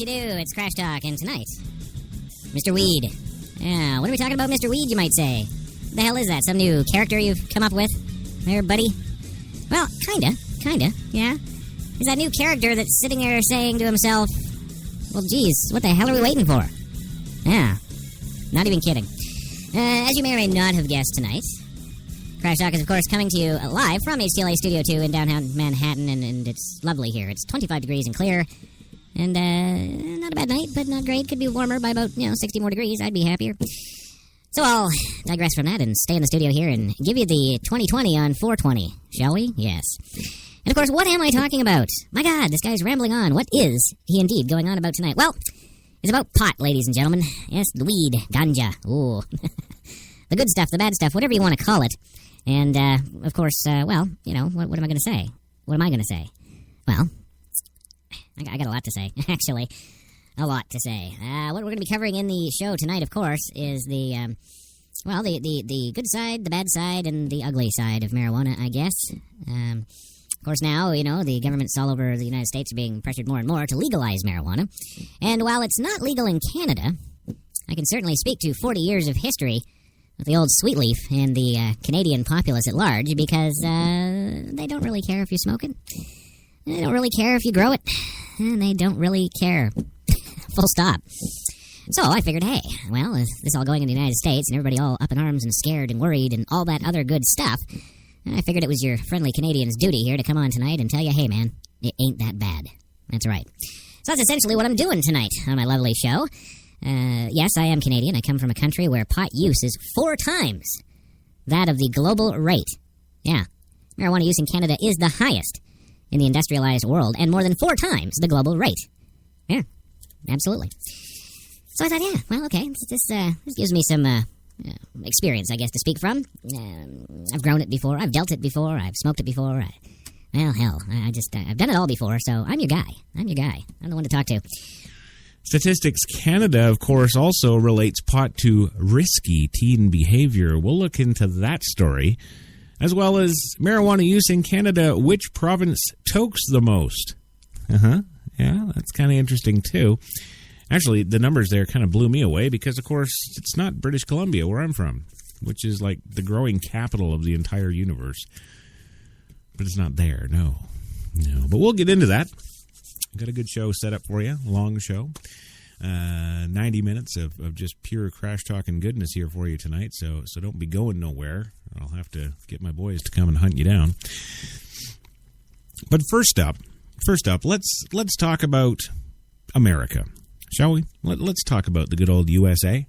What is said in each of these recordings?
You do, it's Crash Talk, and tonight, Mr. Weed. Yeah, what are we talking about, Mr. Weed, you might say? What the hell is that, some new character you've come up with there, buddy? Well, kinda, yeah. He's that new character that's sitting there saying to himself, well, geez, what the hell are we waiting for? Yeah, not even kidding. As you may or may not have guessed tonight, Crash Talk is, of course, coming to you live from HTLA Studio 2 in downtown Manhattan, and it's lovely here. It's 25 degrees and clear. And, not a bad night, but not great. Could be warmer by about, 60 more degrees. I'd be happier. So I'll digress from that and stay in the studio here and give you the 2020 on 420, shall we? Yes. And, of course, what am I talking about? My God, this guy's rambling on. What is he indeed going on about tonight? Well, it's about pot, ladies and gentlemen. Yes, the weed, ganja. Ooh. The good stuff, the bad stuff, whatever you want to call it. And, of course, what am I going to say? What am I going to say? Well, I got a lot to say, actually. A lot to say. What we're going to be covering in the show tonight, of course, is the good side, the bad side, and the ugly side of marijuana, I guess. Of course, now, the governments all over the United States are being pressured more and more to legalize marijuana. And while it's not legal in Canada, I can certainly speak to 40 years of history with the old sweet leaf and the Canadian populace at large, because they don't really care if you smoke it. They don't really care if you grow it. And they don't really care. Full stop. So I figured, hey, well, this is all going in the United States and everybody all up in arms and scared and worried and all that other good stuff, I figured it was your friendly Canadian's duty here to come on tonight and tell you, hey, man, it ain't that bad. That's right. So that's essentially what I'm doing tonight on my lovely show. Yes, I am Canadian. I come from a country where pot use is 4 times that of the global rate. Yeah, marijuana use in Canada is the highest in the industrialized world, and more than 4 times the global rate. Yeah, absolutely. So I thought, yeah, well, okay, this gives me some experience, I guess, to speak from. I've grown it before, I've dealt it before, I've smoked it before. I've done it all before, so I'm your guy. I'm the one to talk to. Statistics Canada, of course, also relates pot to risky teen behavior. We'll look into that story. As well as marijuana use in Canada, which province tokes the most? Yeah, that's kind of interesting, too. Actually, the numbers there kind of blew me away because, of course, it's not British Columbia, where I'm from, which is like the growing capital of the entire universe. But it's not there, no. But we'll get into that. Got a good show set up for you, long show. 90 minutes of just pure crash talk and goodness here for you tonight, so don't be going nowhere. I'll have to get my boys to come and hunt you down. But first up, let's talk about America, shall we? Let's talk about the good old USA,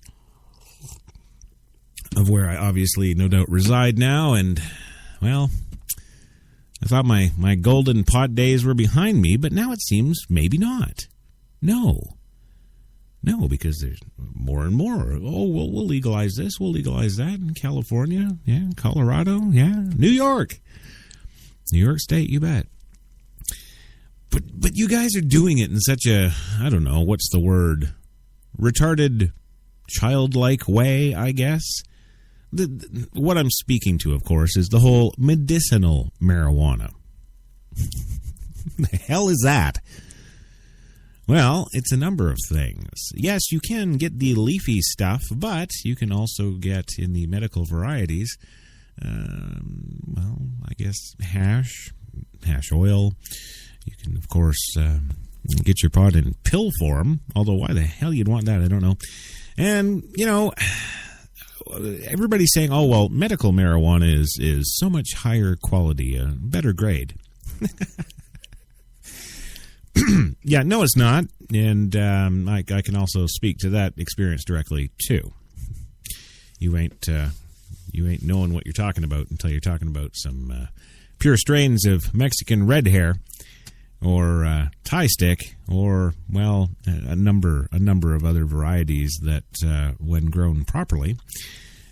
of where I obviously no doubt reside now, and, well, I thought my golden pot days were behind me, but now it seems maybe not. No, because there's more and more. Oh, well, we'll legalize this, we'll legalize that in California, yeah, Colorado, yeah, New York State, you bet. But you guys are doing it in such a, I don't know, what's the word, retarded, childlike way, I guess. What I'm speaking to, of course, is the whole medicinal marijuana. The hell is that? Well, it's a number of things. Yes, you can get the leafy stuff, but you can also get in the medical varieties, I guess hash oil. You can, of course, get your pot in pill form, although why the hell you'd want that, I don't know. And, everybody's saying, oh, well, medical marijuana is so much higher quality, better grade. Yeah, no, it's not, and I can also speak to that experience directly too. You ain't knowing what you're talking about until you're talking about some pure strains of Mexican red hair, or Thai stick, or well, a number of other varieties that, when grown properly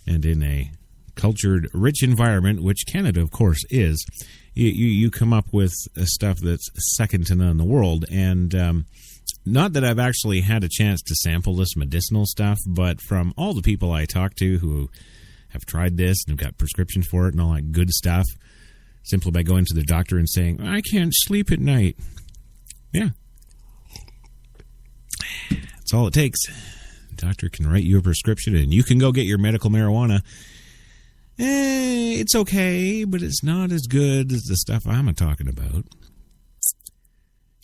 and in a cultured, rich environment, which Canada, of course, is. You come up with stuff that's second to none in the world, and not that I've actually had a chance to sample this medicinal stuff, but from all the people I talk to who have tried this and have got prescriptions for it and all that good stuff, simply by going to the doctor and saying, I can't sleep at night. Yeah. That's all it takes. Doctor can write you a prescription and you can go get your medical marijuana. It's okay, but it's not as good as the stuff I'm talking about.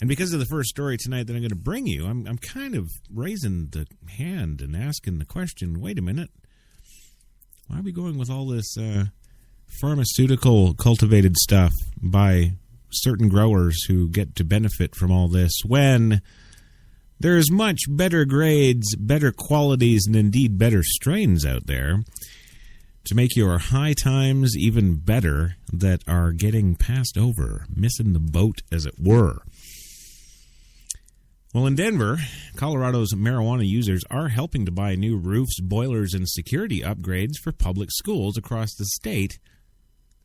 And because of the first story tonight that I'm going to bring you, I'm kind of raising the hand and asking the question, wait a minute, why are we going with all this pharmaceutical cultivated stuff by certain growers who get to benefit from all this when there's much better grades, better qualities, and indeed better strains out there to make your high times even better that are getting passed over, missing the boat, as it were. Well, in Denver, Colorado's marijuana users are helping to buy new roofs, boilers, and security upgrades for public schools across the state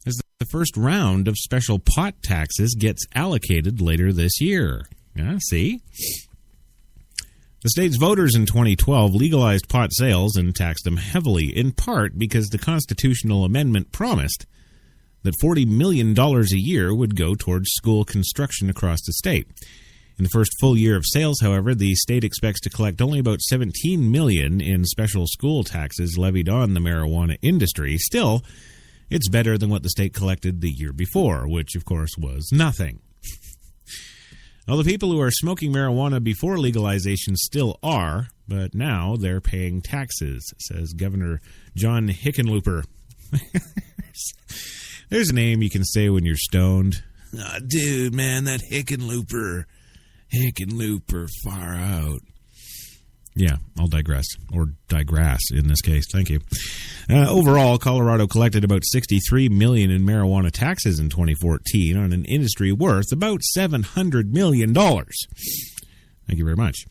as the first round of special pot taxes gets allocated later this year. Yeah, see? The state's voters in 2012 legalized pot sales and taxed them heavily, in part because the constitutional amendment promised that $40 million a year would go towards school construction across the state. In the first full year of sales, however, the state expects to collect only about $17 million in special school taxes levied on the marijuana industry. Still, it's better than what the state collected the year before, which, of course, was nothing. Well, the people who are smoking marijuana before legalization still are, but now they're paying taxes, says Governor John Hickenlooper. There's a name you can say when you're stoned. Dude, man, that Hickenlooper, far out. Yeah, I'll digress, or digress in this case. Thank you. Overall, Colorado collected about $63 million in marijuana taxes in 2014 on an industry worth about $700 million. Thank you very much.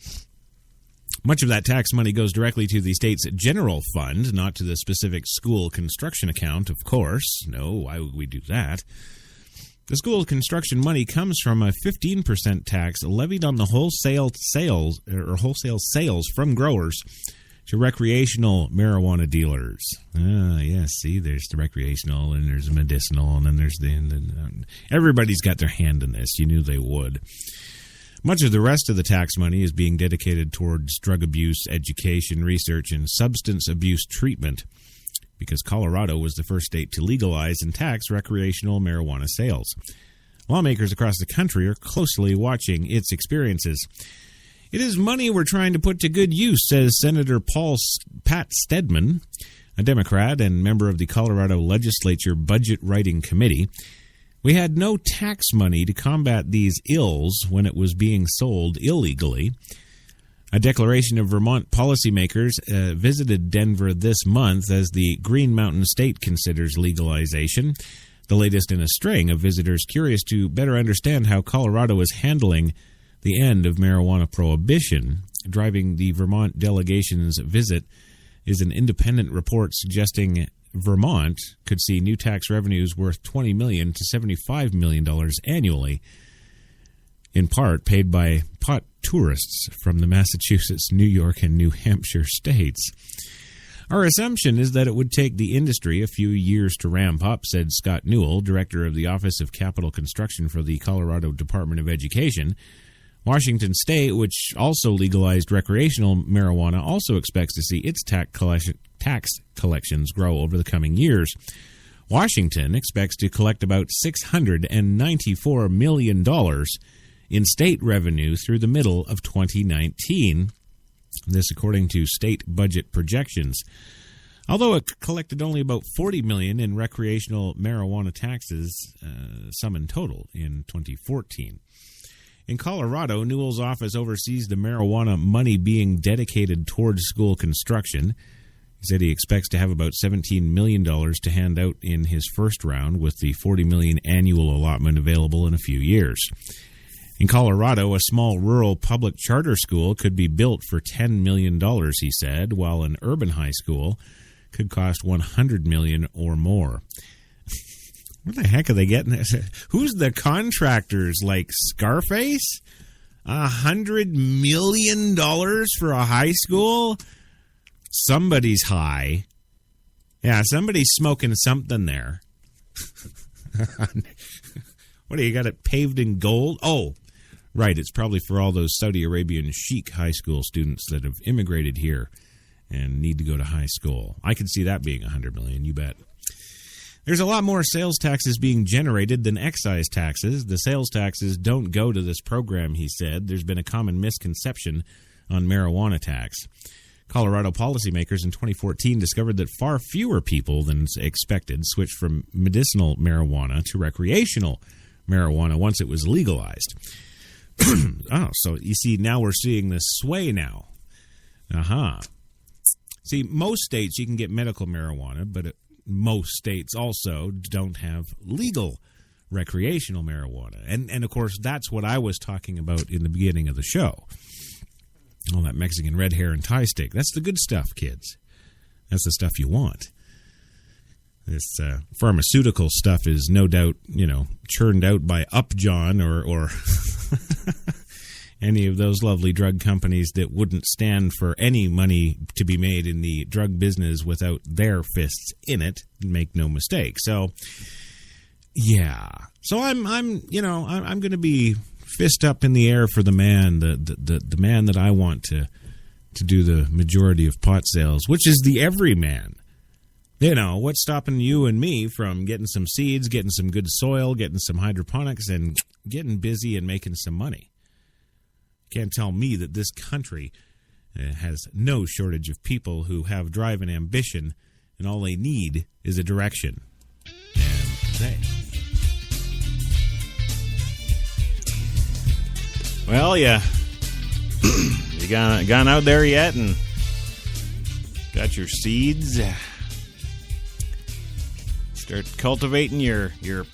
Much of that tax money goes directly to the state's general fund, not to the specific school construction account, of course. No, why would we do that? The school construction money comes from a 15% tax levied on the wholesale sales from growers to recreational marijuana dealers. Yes, see, there's the recreational, and there's the medicinal, and then there's everybody's got their hand in this. You knew they would. Much of the rest of the tax money is being dedicated towards drug abuse, education, research, and substance abuse treatment, because Colorado was the first state to legalize and tax recreational marijuana sales. Lawmakers across the country are closely watching its experiences. It is money we're trying to put to good use, says Senator Pat Stedman, a Democrat and member of the Colorado Legislature Budget Writing Committee. We had no tax money to combat these ills when it was being sold illegally. A declaration of Vermont policymakers visited Denver this month as the Green Mountain State considers legalization, the latest in a string of visitors curious to better understand how Colorado is handling the end of marijuana prohibition. Driving the Vermont delegation's visit is an independent report suggesting Vermont could see new tax revenues worth $20 million to $75 million annually, in part paid by pot tourists from the Massachusetts, New York, and New Hampshire states. Our assumption is that it would take the industry a few years to ramp up, said Scott Newell, director of the Office of Capital Construction for the Colorado Department of Education. Washington State, which also legalized recreational marijuana, also expects to see its tax collections grow over the coming years. Washington expects to collect about $694 million in state revenue through the middle of 2019. This according to state budget projections. Although it collected only about $40 million in recreational marijuana taxes, sum in total, in 2014. In Colorado, Newell's office oversees the marijuana money being dedicated towards school construction. He said he expects to have about $17 million to hand out in his first round, with the $40 million annual allotment available in a few years. In Colorado, a small rural public charter school could be built for $10 million, he said, while an urban high school could cost $100 million or more. Where the heck are they getting this? Who's the contractors? Like Scarface? $100 million for a high school? Somebody's high. Yeah, somebody's smoking something there. What do you got it paved in gold? Oh, Right, it's probably for all those Saudi Arabian chic high school students that have immigrated here and need to go to high school. I could see that being $100 million, you bet. There's a lot more sales taxes being generated than excise taxes. The sales taxes don't go to this program, he said. There's been a common misconception on marijuana tax. Colorado policymakers in 2014 discovered that far fewer people than expected switched from medicinal marijuana to recreational marijuana once it was legalized. Oh, so you see, now we're seeing this sway now. See, most states you can get medical marijuana, but most states also don't have legal recreational marijuana. And of course, that's what I was talking about in the beginning of the show. All that Mexican red hair and tie stick. That's the good stuff, kids. That's the stuff you want. This pharmaceutical stuff is no doubt, churned out by Upjohn or any of those lovely drug companies that wouldn't stand for any money to be made in the drug business without their fists in it. Make no mistake. So, yeah. So I'm going to be fist up in the air for the man, the man that I want to do the majority of pot sales, which is the everyman. What's stopping you and me from getting some seeds, getting some good soil, getting some hydroponics, and getting busy and making some money? Can't tell me that this country has no shortage of people who have drive and ambition, and all they need is a direction. And well, yeah. You gone out there yet and got your seeds? Start cultivating your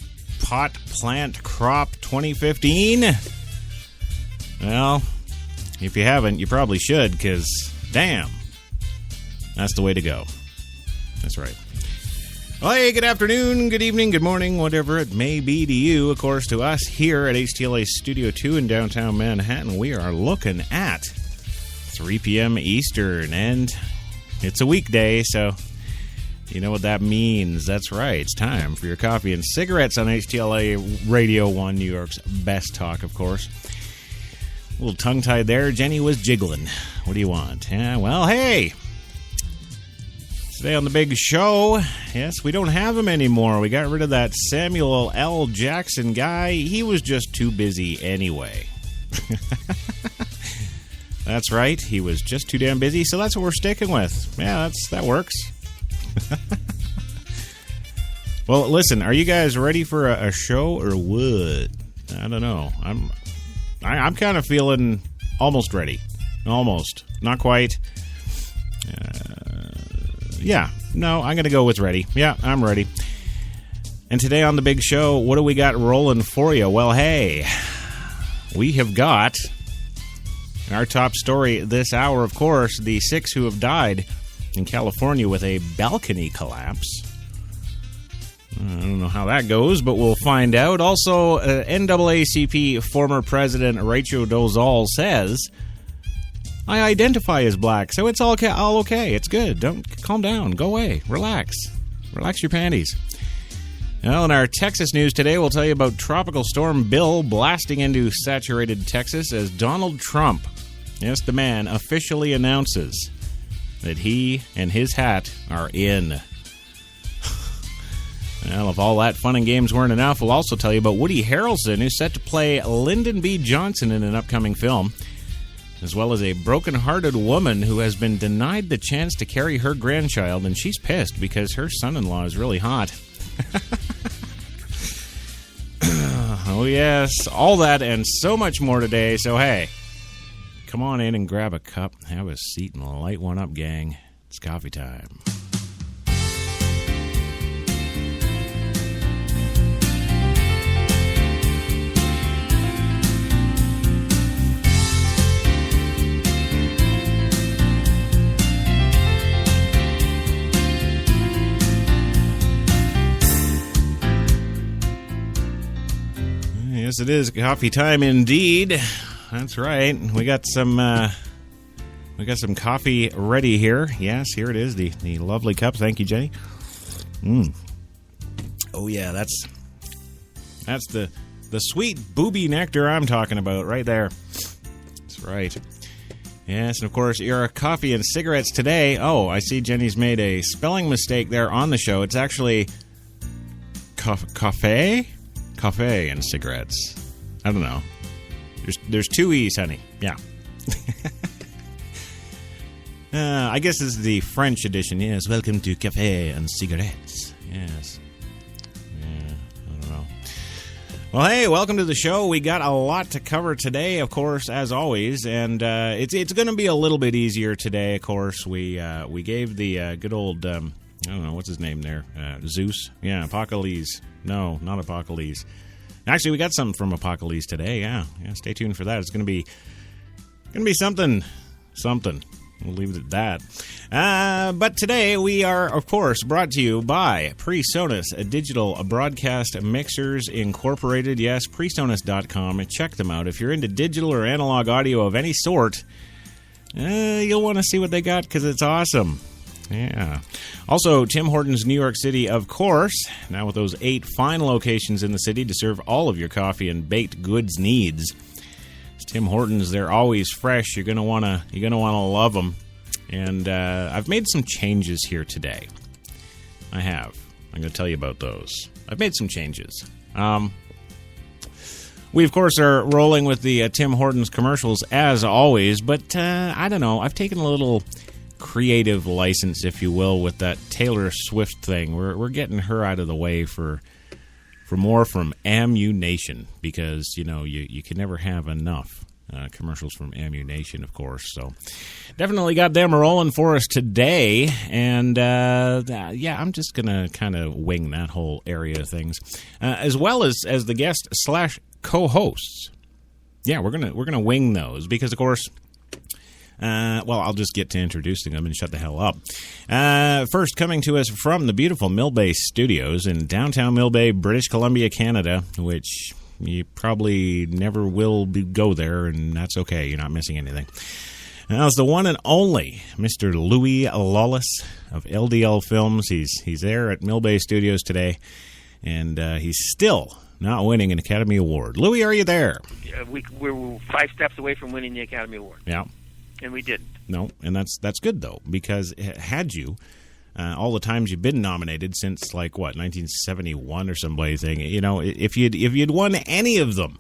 pot plant crop 2015? Well, if you haven't, you probably should, because, damn, that's the way to go. That's right. Well, hey, good afternoon, good evening, good morning, whatever it may be to you. Of course, to us here at HTLA Studio 2 in downtown Manhattan, we are looking at 3 p.m. Eastern, and it's a weekday, so you know what that means. That's right. It's time for your coffee and cigarettes on HTLA Radio 1, New York's best talk, of course. A little tongue-tied there. Jenny was jiggling. What do you want? Yeah, well, hey. Today on the big show, yes, we don't have him anymore. We got rid of that Samuel L. Jackson guy. He was just too busy anyway. That's right. He was just too damn busy, so that's what we're sticking with. Yeah, that works. Well, listen, are you guys ready for a show or what? I don't know. I'm kind of feeling almost ready. Almost. Not quite. Yeah. No, I'm going to go with ready. Yeah, I'm ready. And today on the big show, what do we got rolling for you? Well, hey, we have got our top story this hour, of course, the 6 who have died in California with a balcony collapse. I don't know how that goes, but we'll find out. Also, NAACP former president Rachel Dolezal says, I identify as black, so it's all okay. It's good. Don't calm down. Go away. Relax. Relax your panties. Well, in our Texas news today, we'll tell you about Tropical Storm Bill blasting into saturated Texas as Donald Trump, yes, the man, officially announces that he and his hat are in. Well, if all that fun and games weren't enough, we'll also tell you about Woody Harrelson, who's set to play Lyndon B. Johnson in an upcoming film, as well as a broken-hearted woman who has been denied the chance to carry her grandchild, and she's pissed because her son-in-law is really hot. Oh, yes, all that and so much more today, so hey, come on in and grab a cup, have a seat, and light one up, gang. It's coffee time. Yes, it is coffee time indeed. That's right. We got some coffee ready here. Yes, here it is. The lovely cup. Thank you, Jenny. Oh yeah, that's the the sweet booby nectar I'm talking about right there. That's right. Yes, and of course, your coffee and cigarettes today. Oh, I see Jenny's made a spelling mistake there on the show. It's actually cafe and cigarettes. I don't know. There's two E's, honey. Yeah. I guess this is the French edition. Yes, welcome to Cafe and Cigarettes. Yes. Yeah, I don't know. Well, hey, welcome to the show. We got a lot to cover today, of course, as always, and it's going to be a little bit easier today. Of course, we gave the good old I don't know what's his name there, Zeus. Yeah, Apocalypse. No, not Apocalypse. Actually, we got something from Apocalypse today. Yeah. Stay tuned for that. It's going to be something. We'll leave it at that. But today we are, of course, brought to you by PreSonus Digital Broadcast Mixers Incorporated. Yes, PreSonus.com. Check them out. If you're into digital or analog audio of any sort, you'll want to see what they got because it's awesome. Yeah. Also, Tim Hortons, New York City, of course. Now with those 8 fine locations in the city to serve all of your coffee and baked goods needs. Tim Hortons, they're always fresh. You're gonna wanna love them. And I've made some changes here today. I have. I'm gonna tell you about those. I've made some changes. We of course are rolling with the Tim Hortons commercials as always, but I don't know. I've taken a little creative license, if you will, with that Taylor Swift thing. We're getting her out of the way for more from Ammu-Nation, because you can never have enough commercials from Ammu-Nation, of course. So definitely got them rolling for us today, and I'm just gonna kind of wing that whole area of things, as well as the guest / co-hosts. Yeah, we're gonna wing those because, of course. I'll just get to introducing them and shut the hell up. First, coming to us from the beautiful Mill Bay Studios in downtown Mill Bay, British Columbia, Canada, which you probably never will go there, and that's okay. You're not missing anything. Now, it's the one and only Mr. Louis Lawless of LDL Films. He's there at Mill Bay Studios today, and he's still not winning an Academy Award. Louis, are you there? We're 5 steps away from winning the Academy Award. Yeah. And we didn't. No, and that's good, though, because had you, all the times you've been nominated since, 1971 or somebody thing, if you'd won any of them,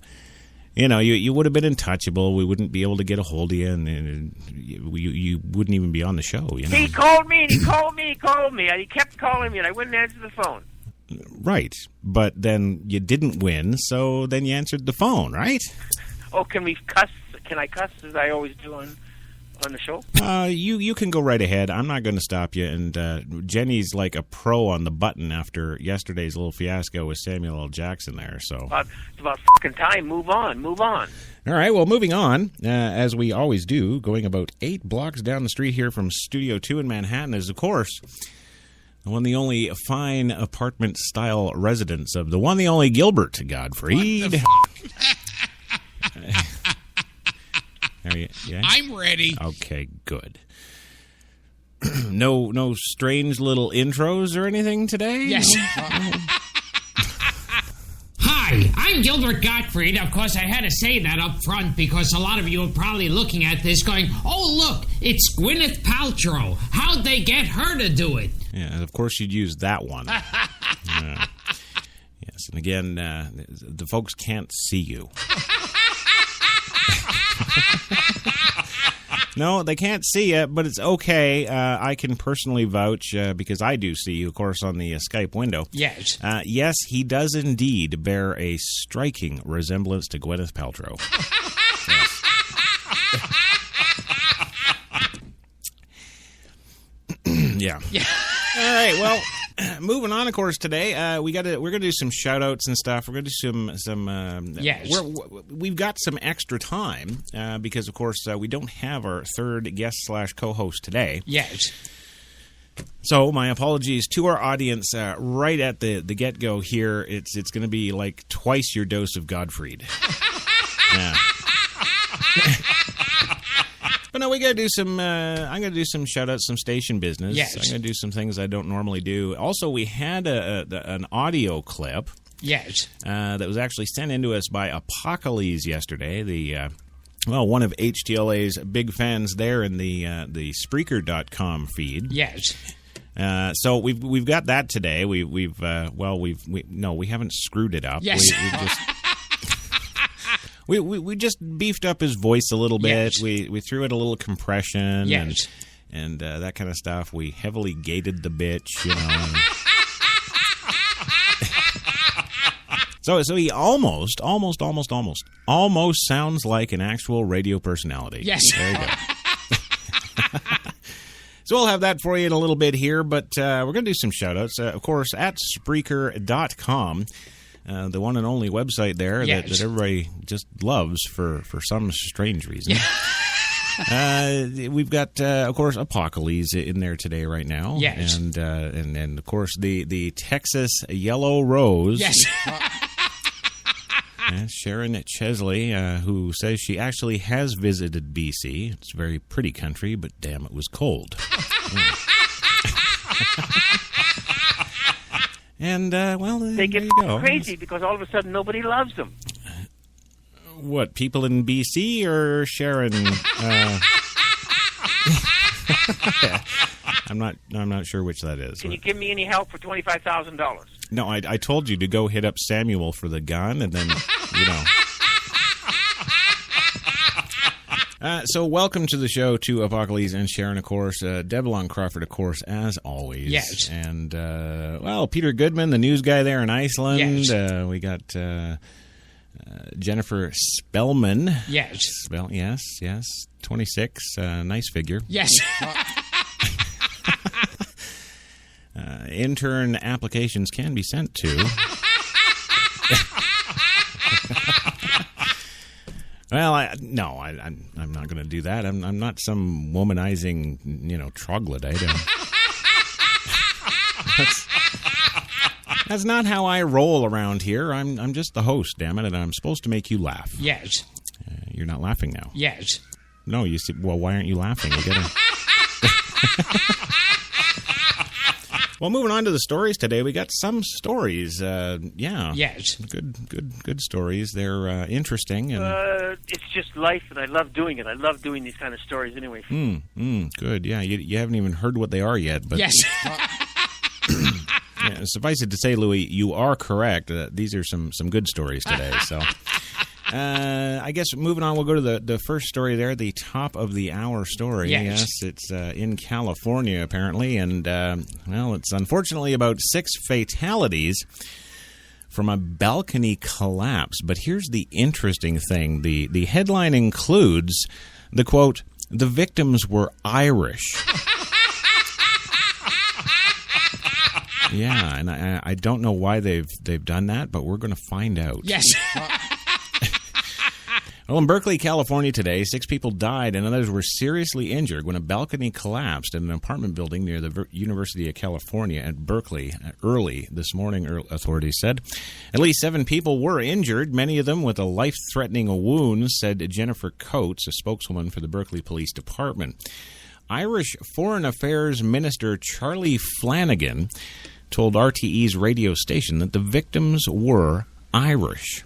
you would have been untouchable. We wouldn't be able to get a hold of you, and you wouldn't even be on the show. He called me, and he called me, and he kept calling me, and I wouldn't answer the phone. Right, but then you didn't win, so then you answered the phone, right? Oh, can we cuss? Can I cuss as I always do on the show? You can go right ahead. I'm not going to stop you. And Jenny's like a pro on the button after yesterday's little fiasco with Samuel L. Jackson there. So it's about fucking time. Move on. All right. Well, moving on, as we always do, going about 8 blocks down the street here from Studio 2 in Manhattan is, of course, the one, the only fine apartment-style residence of the one, the only Gilbert Gottfried. Yeah? I'm ready. Okay, good. No strange little intros or anything today? Yes. Hi, I'm Gilbert Gottfried. Of course, I had to say that up front because a lot of you are probably looking at this going, oh, look, it's Gwyneth Paltrow. How'd they get her to do it? Yeah, of course you'd use that one. Yes, and again, the folks can't see you. No, they can't see you, but it's okay. I can personally vouch, because I do see you, of course, on the Skype window. Yes. Yes, he does indeed bear a striking resemblance to Gwyneth Paltrow. Yeah. All right, well, moving on, of course, today we're gonna do some shout outs and stuff. We're gonna do some yes. We've got some extra time because, of course, we don't have our third guest / co-host today. Yes. So my apologies to our audience. Right at the get go here, it's going to be like twice your dose of Gottfried. Yeah. But no, we got to do some, I'm going to do some shout-outs, some station business. Yes. I'm going to do some things I don't normally do. Also, we had an audio clip Yes. That was actually sent in to us by Apocalypse yesterday. One of HTLA's big fans there in the Spreaker.com feed. Yes. So we've got that today. We haven't screwed it up. Yes. We just beefed up his voice a little bit. Yes. We threw it a little compression. Yes. And that kind of stuff. We heavily gated the bitch, you know. So he almost sounds like an actual radio personality. Yes. There you go. So we'll have that for you in a little bit here, but we're going to do some shout-outs. Of course, at Spreaker.com, the one and only website there Yes. that everybody just loves for some strange reason. We've got, of course, Apocalypse in there today right now. Yes. And of course, the Texas Yellow Rose. Yes. Sharon Chesley, who says she actually has visited BC. It's a very pretty country, but damn, it was cold. And, They get there you go. crazy because all of a sudden nobody loves them. What, people in BC or Sharon? I'm not sure which that is. Can you give me any help for $25,000? No, I told you to go hit up Samuel for the gun, and then, you know. So welcome to the show to Apocalypse and Sharon, of course. Devlon Crawford, of course, as always. Yes. And, Peter Goodman, the news guy there in Iceland. Yes. We got Jennifer Spellman. Yes. Yes. 26. Nice figure. Yes. Intern applications can be sent to. Well, I'm not going to do that. I'm not some womanizing, troglodyte. That's not how I roll around here. I'm just the host, damn it, and I'm supposed to make you laugh. Yes. You're not laughing now. Yes. No, you see. Well, why aren't you laughing? You gotta. Well, moving on to the stories today, we got some stories. Yes. Good stories. They're interesting and. It's just life, and I love doing it. I love doing these kind of stories anyway. Good. Yeah, you haven't even heard what they are yet, but. Yes. Yeah, suffice it to say, Louis, you are correct. These are some good stories today. So, I guess moving on, we'll go to the first story there, the top of the hour story. Yes, it's in California apparently, and it's unfortunately about 6 fatalities from a balcony collapse. But here's the interesting thing: the headline includes the quote, "The victims were Irish." Yeah, and I don't know why they've done that, but we're going to find out. Yes. Well, in Berkeley, California today, 6 people died and others were seriously injured when a balcony collapsed in an apartment building near the University of California at Berkeley early this morning, authorities said. At least 7 people were injured, many of them with a life-threatening wound, said Jennifer Coates, a spokeswoman for the Berkeley Police Department. Irish Foreign Affairs Minister Charlie Flanagan told RTE's radio station that the victims were Irish.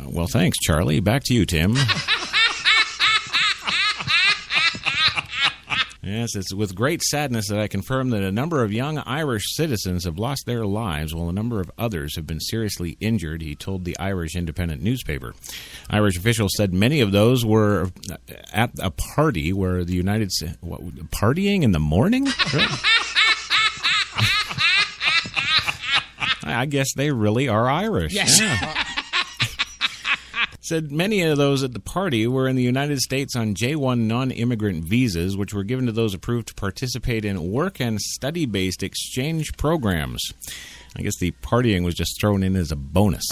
Well, thanks, Charlie. Back to you, Tim. Yes, it's with great sadness that I confirm that a number of young Irish citizens have lost their lives while a number of others have been seriously injured, he told the Irish Independent newspaper. Irish officials said many of those were at a party where the United States... Partying in the morning? I guess they really are Irish. Yes. Yeah. Said many of those at the party were in the United States on J-1 non-immigrant visas, which were given to those approved to participate in work and study-based exchange programs. I guess the partying was just thrown in as a bonus.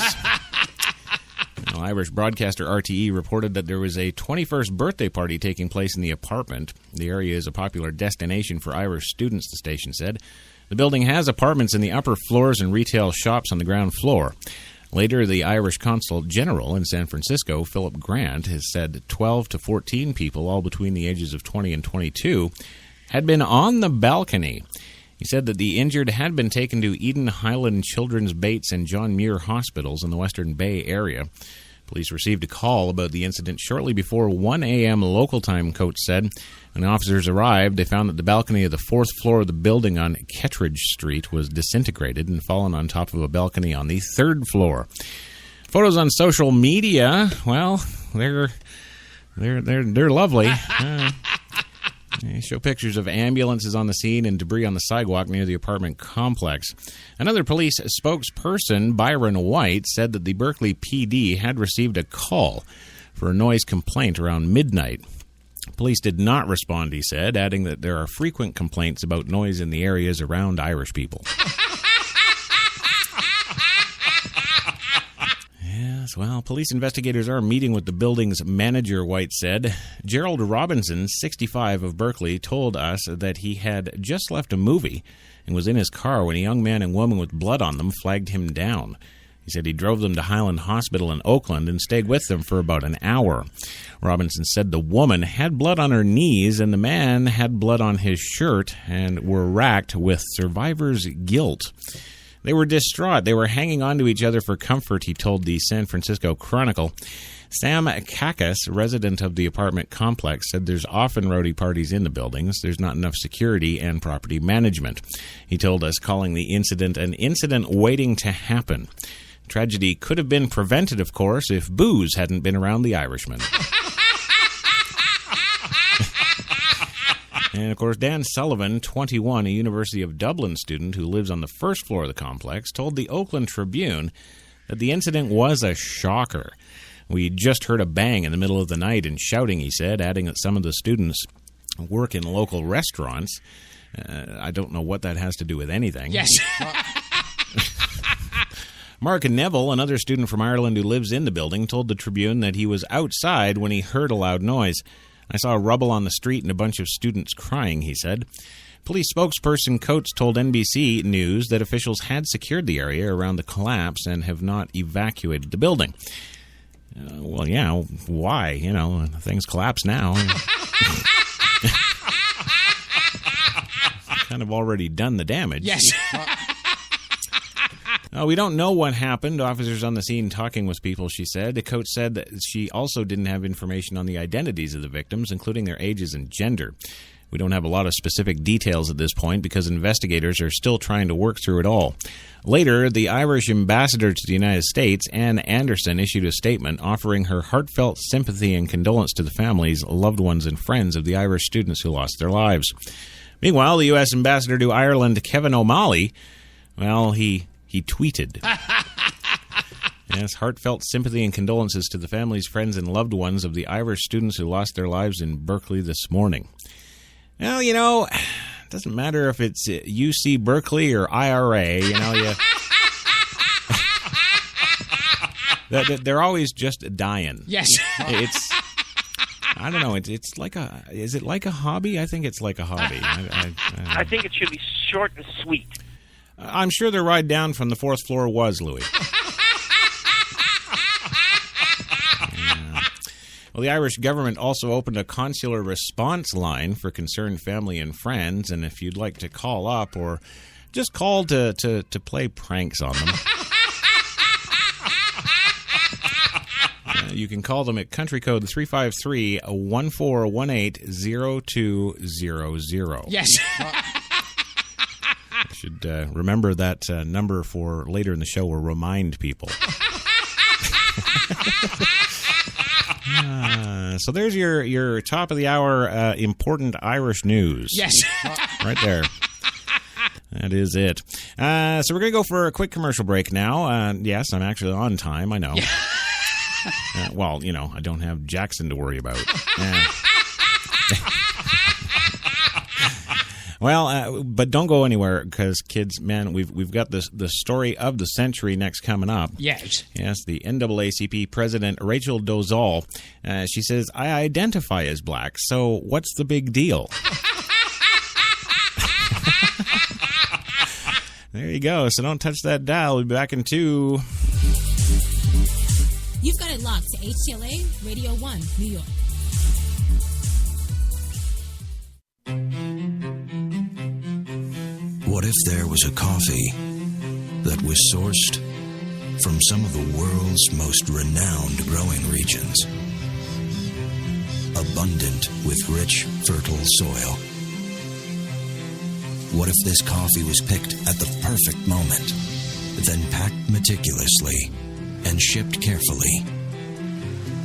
Irish broadcaster RTE reported that there was a 21st birthday party taking place in the apartment. The area is a popular destination for Irish students, the station said. The building has apartments in the upper floors and retail shops on the ground floor. Later, the Irish Consul General in San Francisco, Philip Grant, has said 12 to 14 people, all between the ages of 20 and 22, had been on the balcony. He said that the injured had been taken to Eden Highland Children's Bates and John Muir hospitals in the Western Bay area. Police received a call about the incident shortly before 1 a.m. local time, Coates said. When officers arrived, they found that the balcony of the fourth floor of the building on Kettridge Street was disintegrated and fallen on top of a balcony on the third floor. Photos on social media, well, they're lovely. They show pictures of ambulances on the scene and debris on the sidewalk near the apartment complex. Another police spokesperson, Byron White, said that the Berkeley PD had received a call for a noise complaint around midnight. Police did not respond, he said, adding that there are frequent complaints about noise in the areas around Irish people. Yes, well, police investigators are meeting with the building's manager, White said. Gerald Robinson, 65, of Berkeley, told us that he had just left a movie and was in his car when a young man and woman with blood on them flagged him down. He said he drove them to Highland Hospital in Oakland and stayed with them for about an hour. Robinson said the woman had blood on her knees and the man had blood on his shirt and were racked with survivor's guilt. They were distraught. They were hanging on to each other for comfort, he told the San Francisco Chronicle. Sam Kakas, resident of the apartment complex, said there's often rowdy parties in the buildings. There's not enough security and property management. He told us, calling the incident an incident waiting to happen. Tragedy could have been prevented, of course, if booze hadn't been around the Irishman. And, of course, Dan Sullivan, 21, a University of Dublin student who lives on the first floor of the complex, told the Oakland Tribune that the incident was a shocker. We just heard a bang in the middle of the night and shouting, he said, adding that some of the students work in local restaurants. I don't know what that has to do with anything. Yes. Mark Neville, another student from Ireland who lives in the building, told the Tribune that he was outside when he heard a loud noise. I saw rubble on the street and a bunch of students crying, he said. Police spokesperson Coates told NBC News that officials had secured the area around the collapse and have not evacuated the building. Well, yeah, why? You know, things collapse now. Kind of already done the damage. Yes. We don't know what happened. Officers on the scene talking with people, she said. The coach said that she also didn't have information on the identities of the victims, including their ages and gender. We don't have a lot of specific details at this point because investigators are still trying to work through it all. Later, the Irish ambassador to the United States, Ann Anderson, issued a statement offering her heartfelt sympathy and condolence to the families, loved ones, and friends of the Irish students who lost their lives. Meanwhile, the U.S. ambassador to Ireland, Kevin O'Malley, well, he tweeted. Yes, heartfelt sympathy and condolences to the families, friends, and loved ones of the Irish students who lost their lives in Berkeley this morning. Well, you know, it doesn't matter if it's UC Berkeley or IRA, you know, they're always just dying. Yes. I don't know, it's like is it like a hobby? I think it's like a hobby. I think it should be short and sweet. I'm sure the ride down from the fourth floor was, Louis. Yeah. Well, the Irish government also opened a consular response line for concerned family and friends, and if you'd like to call up or just call to play pranks on them, you can call them at country code 353-1418-0200. Yes. Should remember that number for later in the show or remind people. So there's your top of the hour important Irish news. Yes. Right there. That is it. So we're going to go for a quick commercial break now. Yes, I'm actually on time, I know. Yeah. Well, you know, I don't have Jackson to worry about. Well, but don't go anywhere because, kids, man, we've got the story of the century next coming up. Yes. Yes, the NAACP president, Rachel Dolezal. She says, I identify as black, so what's the big deal? There you go. So don't touch that dial. We'll be back in 2. You've got it locked to HTLA Radio 1, New York. What if there was a coffee that was sourced from some of the world's most renowned growing regions, abundant with rich, fertile soil? What if this coffee was picked at the perfect moment, then packed meticulously and shipped carefully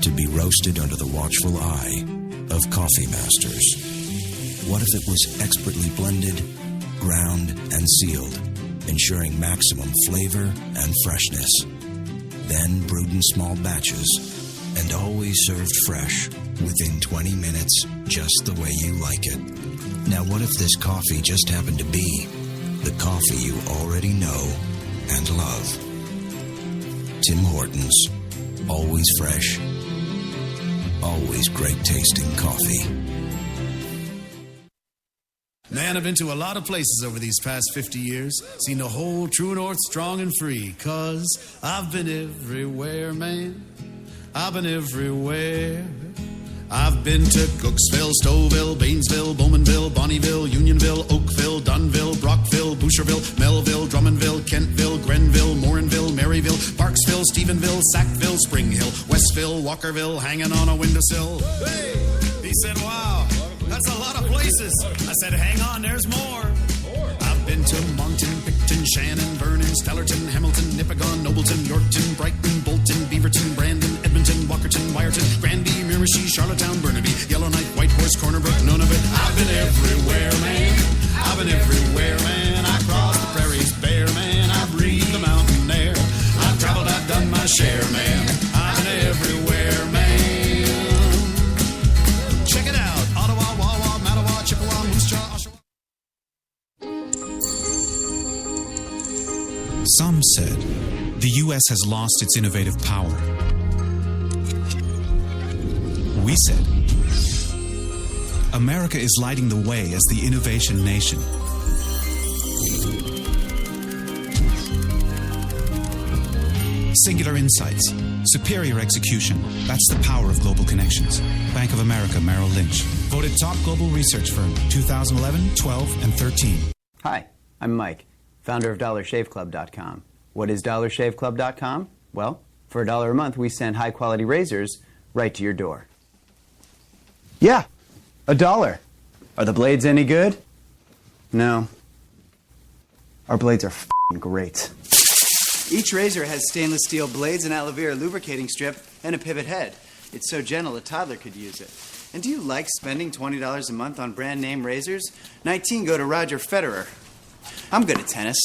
to be roasted under the watchful eye of coffee masters? What if it was expertly blended, ground, and sealed, ensuring maximum flavor and freshness, then brewed in small batches and always served fresh within 20 minutes, just the way you like it? Now, what if this coffee just happened to be the coffee you already know and love? Tim Hortons. Always fresh. Always great tasting coffee. Man, I've been to a lot of places over these past 50 years. Seen the whole true north strong and free. 'Cause I've been everywhere, man. I've been everywhere. I've been to Cooksville, Stouffville, Baynesville, Bowmanville, Bonnieville, Unionville, Oakville, Dunville, Brockville, Boucherville, Melville, Drummondville, Kentville, Grenville, Morinville, Maryville, Parksville, Stephenville, Sackville, Spring Hill, Westville, Walkerville, hanging on a windowsill. Hey! He said, wow, that's a lot of places. I said, hang on, there's more. I've been to Moncton, Picton, Shannon, Vernon, Stellarton, Hamilton, Nipigon, Nobleton, Yorkton, Brighton, Bolton, Beaverton, Brandon, Edmonton, Walkerton, Wyerton, Granby, Miramichi, Charlottetown, Burnaby, Yellowknife, Whitehorse, Corner Brook, Nunavut. I've been everywhere, man. I've been everywhere, man. I crossed the prairies bare, man. I breathed the mountain air. I've traveled, I've done my share, man. I've been everywhere, man. Check it out. Ottawa, Wawa, Mattawa, Chippewa, Moose Jaw, Oshawa. Some said the U.S. has lost its innovative power. We said America is lighting the way as the innovation nation. Singular insights, superior execution. That's the power of global connections. Bank of America, Merrill Lynch. Voted top global research firm 2011, 12, and 13. Hi, I'm Mike, founder of DollarShaveClub.com. What is DollarShaveClub.com? Well, for $1 a month, we send high-quality razors right to your door. Yeah, $1. Are the blades any good? No. Our blades are f***ing great. Each razor has stainless steel blades, an aloe vera lubricating strip, and a pivot head. It's so gentle a toddler could use it. And do you like spending $20 a month on brand name razors? 19 go to Roger Federer. I'm good at tennis.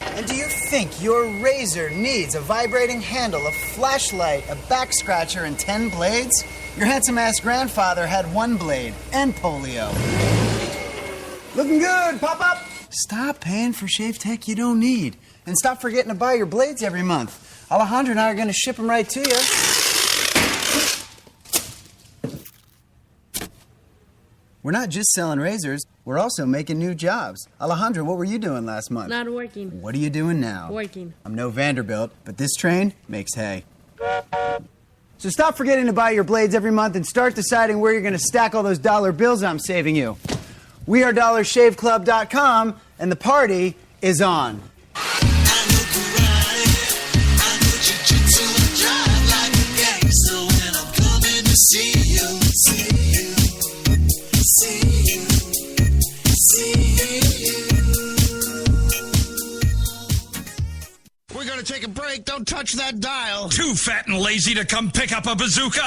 And do you think your razor needs a vibrating handle, a flashlight, a back scratcher, and 10 blades? Your handsome-ass grandfather had 1 blade and polio. Looking good, pop up! Stop paying for shave tech you don't need. And stop forgetting to buy your blades every month. Alejandro and I are going to ship them right to you. We're not just selling razors, we're also making new jobs. Alejandro, what were you doing last month? Not working. What are you doing now? Working. I'm no Vanderbilt, but this train makes hay. So stop forgetting to buy your blades every month and start deciding where you're going to stack all those dollar bills I'm saving you. We are DollarShaveClub.com, and the party is on. We're going to take a break. Don't touch that dial. Too fat and lazy to come pick up a bazooka?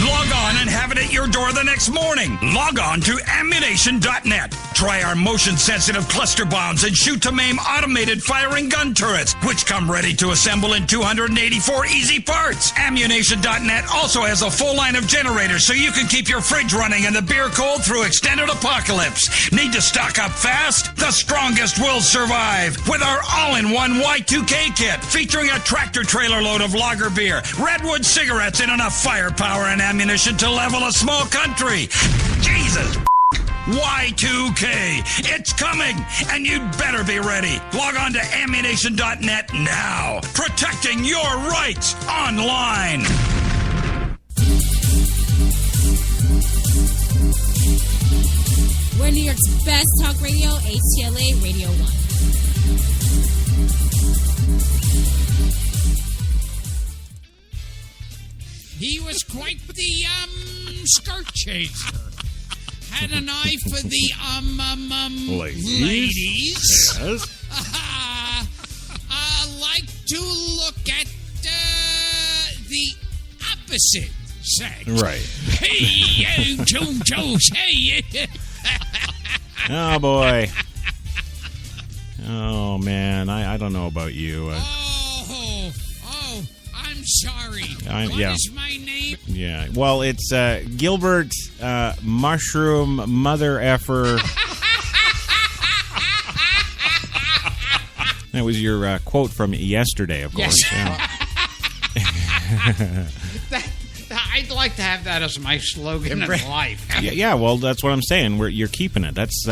Log on and have it at your door the next morning. Log on to ammunition.net. Try our motion-sensitive cluster bombs and shoot-to-maim automated firing gun turrets, which come ready to assemble in 284 easy parts. Ammunition.net also has a full line of generators so you can keep your fridge running and the beer cold through extended apocalypse. Need to stock up fast? The strongest will survive with our all-in-one Y2K kit featuring a tractor-trailer load of lager beer, Redwood cigarettes, and enough firepower and ammunition to level a small country. Jesus! Y2K. It's coming, and you'd better be ready. Log on to ammunition.net now. Protecting your rights online. We're New York's best talk radio, HTLA Radio 1. He was quite the skirt chaser. Had an eye for the ladies. Yes. Like to look at the opposite sex. Right. Hey, Joe, hey. Oh, boy. Oh, man. I don't know about you. I'm sorry. What is my name? Yeah. Well, it's Gilbert Mushroom Mother Effer. That was your quote from yesterday, of course. Yes. Yeah. I'd like to have that as my slogan in life. Yeah, well, that's what I'm saying. You're keeping it. That's.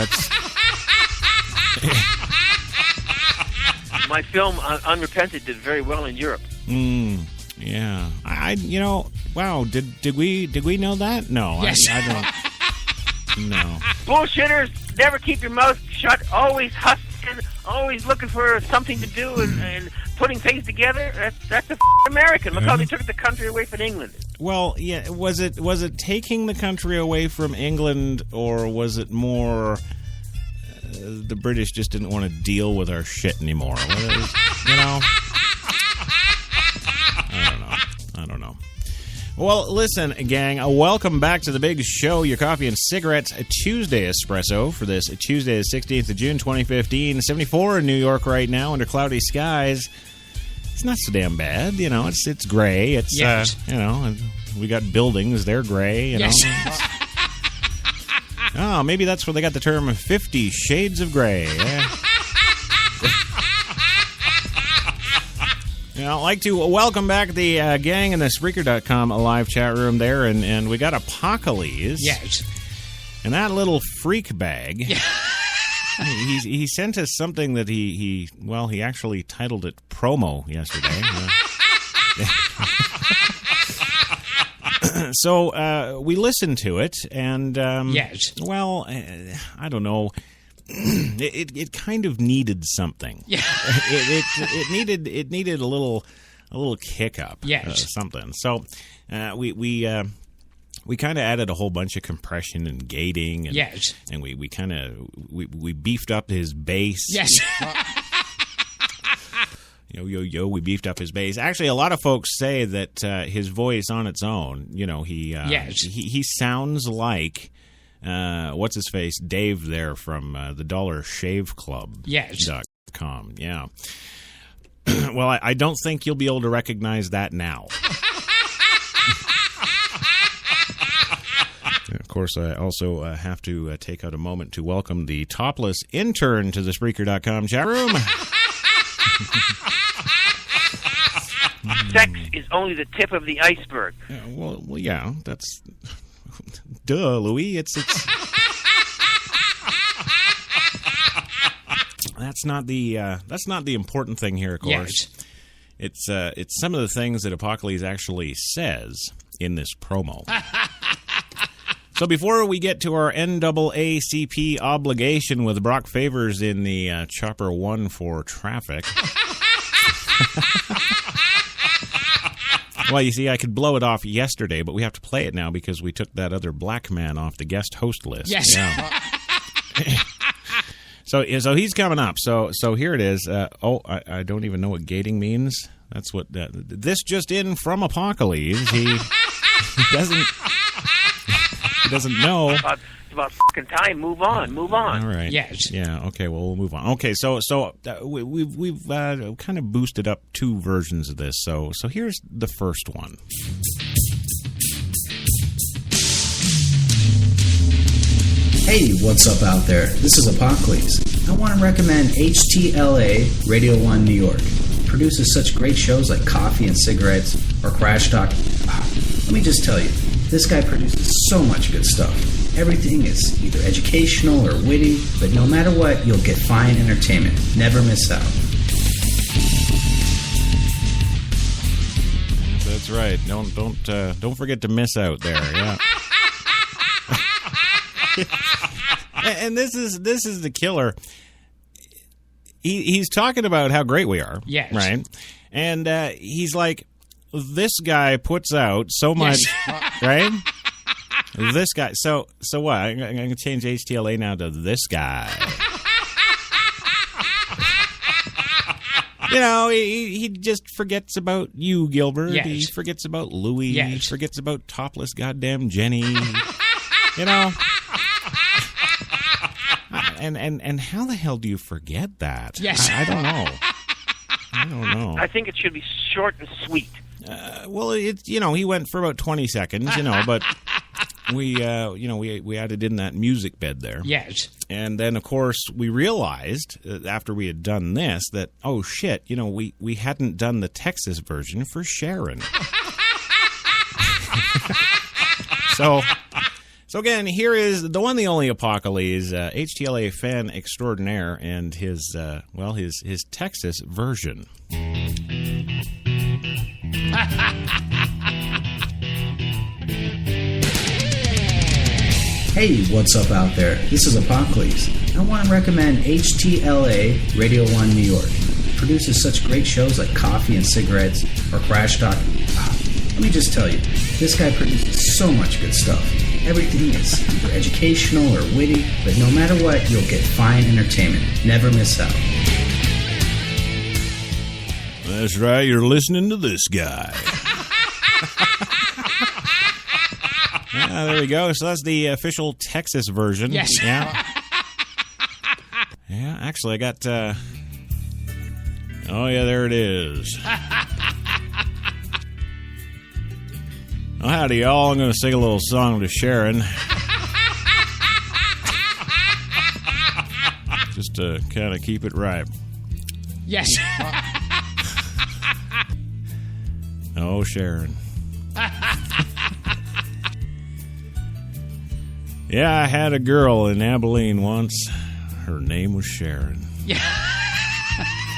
My film Unrepented did very well in Europe. Yeah. Wow. Did we know that? No. Yes. I don't. No. Bullshitters, never keep your mouth shut. Always hustling. Always looking for something to do and putting things together. That's a American. Look how they took the country away from England. Well, yeah. Was it taking the country away from England, or was it more the British just didn't want to deal with our shit anymore? I don't know. Well, listen, gang, welcome back to the big show, your coffee and cigarettes Tuesday Espresso for this Tuesday, the 16th of June, 2015. 74 in New York right now under cloudy skies. It's not so damn bad, it's gray. It's, yes. We got buildings, they're gray, Yes. Oh, maybe that's where they got the term 50 Shades of Gray. Yeah. I'd like to welcome back the gang in the Spreaker.com live chat room there, and we got Apocalypse. Yes. And that little freak bag. Yeah. He sent us something that he actually titled it Promo yesterday. So we listened to it, and yes. Well, I don't know. It kind of needed something. Yeah. It needed a little kick up. Yes. Something. So we kind of added a whole bunch of compression and gating. And, yes. And we kind of we beefed up his bass. Yes. We beefed up his bass. Actually, a lot of folks say that his voice on its own, yes. he sounds like what's his face, Dave there from the Dollar Shave Club. Yes. .com. Yeah. Well, I don't think you'll be able to recognize that now. Of course, I also have to take out a moment to welcome the topless intern to the Spreaker.com chat room. Sex is only the tip of the iceberg. Well, yeah, that's duh, Louis. It's that's not the important thing here. Of course, yes. It's some of the things that Apocalypse actually says in this promo. So before we get to our NAACP obligation with Brock Favors in the Chopper 1 for traffic. Well, you see, I could blow it off yesterday, but we have to play it now because we took that other black man off the guest host list. Yes. Yeah. So he's coming up. So here it is. I don't even know what gating means. That's what this just in from Apocalypse. He doesn't know. It's about fucking time. Move on. All right. Yes. Yeah. Okay. Well, we'll move on. Okay. So we've kind of boosted up two versions of this. So here's the first one. Hey, what's up out there? This is Apocalypse. I want to recommend HTLA Radio 1 New York. It produces such great shows like Coffee and Cigarettes or Crash Talk. Let me just tell you, this guy produces so much good stuff. Everything is either educational or witty, but no matter what, you'll get fine entertainment. Never miss out. That's right. Don't forget to miss out there. Yeah. And this is the killer. He's talking about how great we are. Yes. Right? And he's like, this guy puts out so much, right? This guy. So what? I'm going to change HTLA now to this guy. You know, he just forgets about you, Gilbert. Yes. He forgets about Louie. Yes. He forgets about topless goddamn Jenny. You know? And how the hell do you forget that? Yes. I don't know. I think it should be short and sweet. Well, it's, you know, he went for about 20 seconds, you know, but we added in that music bed there. Yes. And then, of course, we realized after we had done this that, oh, shit, you know, we hadn't done the Texas version for Sharon. So again, here is the one, the only Apocalypse, HTLA fan extraordinaire, and his Texas version. Hey, what's up out there? This is Apocalypse. I want to recommend HTLA Radio 1 New York. It produces such great shows like Coffee and Cigarettes or Crash Talk. Let me just tell you, this guy produces so much good stuff. Everything is either educational or witty, but no matter what, you'll get fine entertainment. Never miss out. That's right, you're listening to this guy. There we go. So that's the official Texas version. Yes. Yeah. Yeah, actually, I got... oh, yeah, there it is. Well, howdy, y'all. I'm going to sing a little song to Sharon. Just to kind of keep it right. Yes. Oh, Sharon. Yeah, I had a girl in Abilene once. Her name was Sharon. Yeah.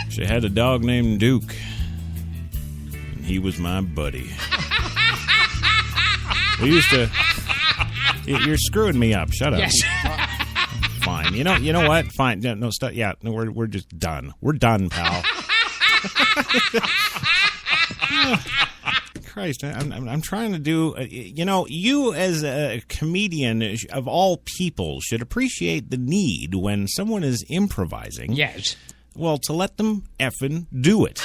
She had a dog named Duke. And he was my buddy. We used to... You're screwing me up. Shut up. Yes. Fine. You know what? Fine. No, stop. Yeah, no, we're just done. We're done, pal. Christ, I'm trying to do... you as a comedian of all people should appreciate the need when someone is improvising. Yes. Well, to let them effing do it.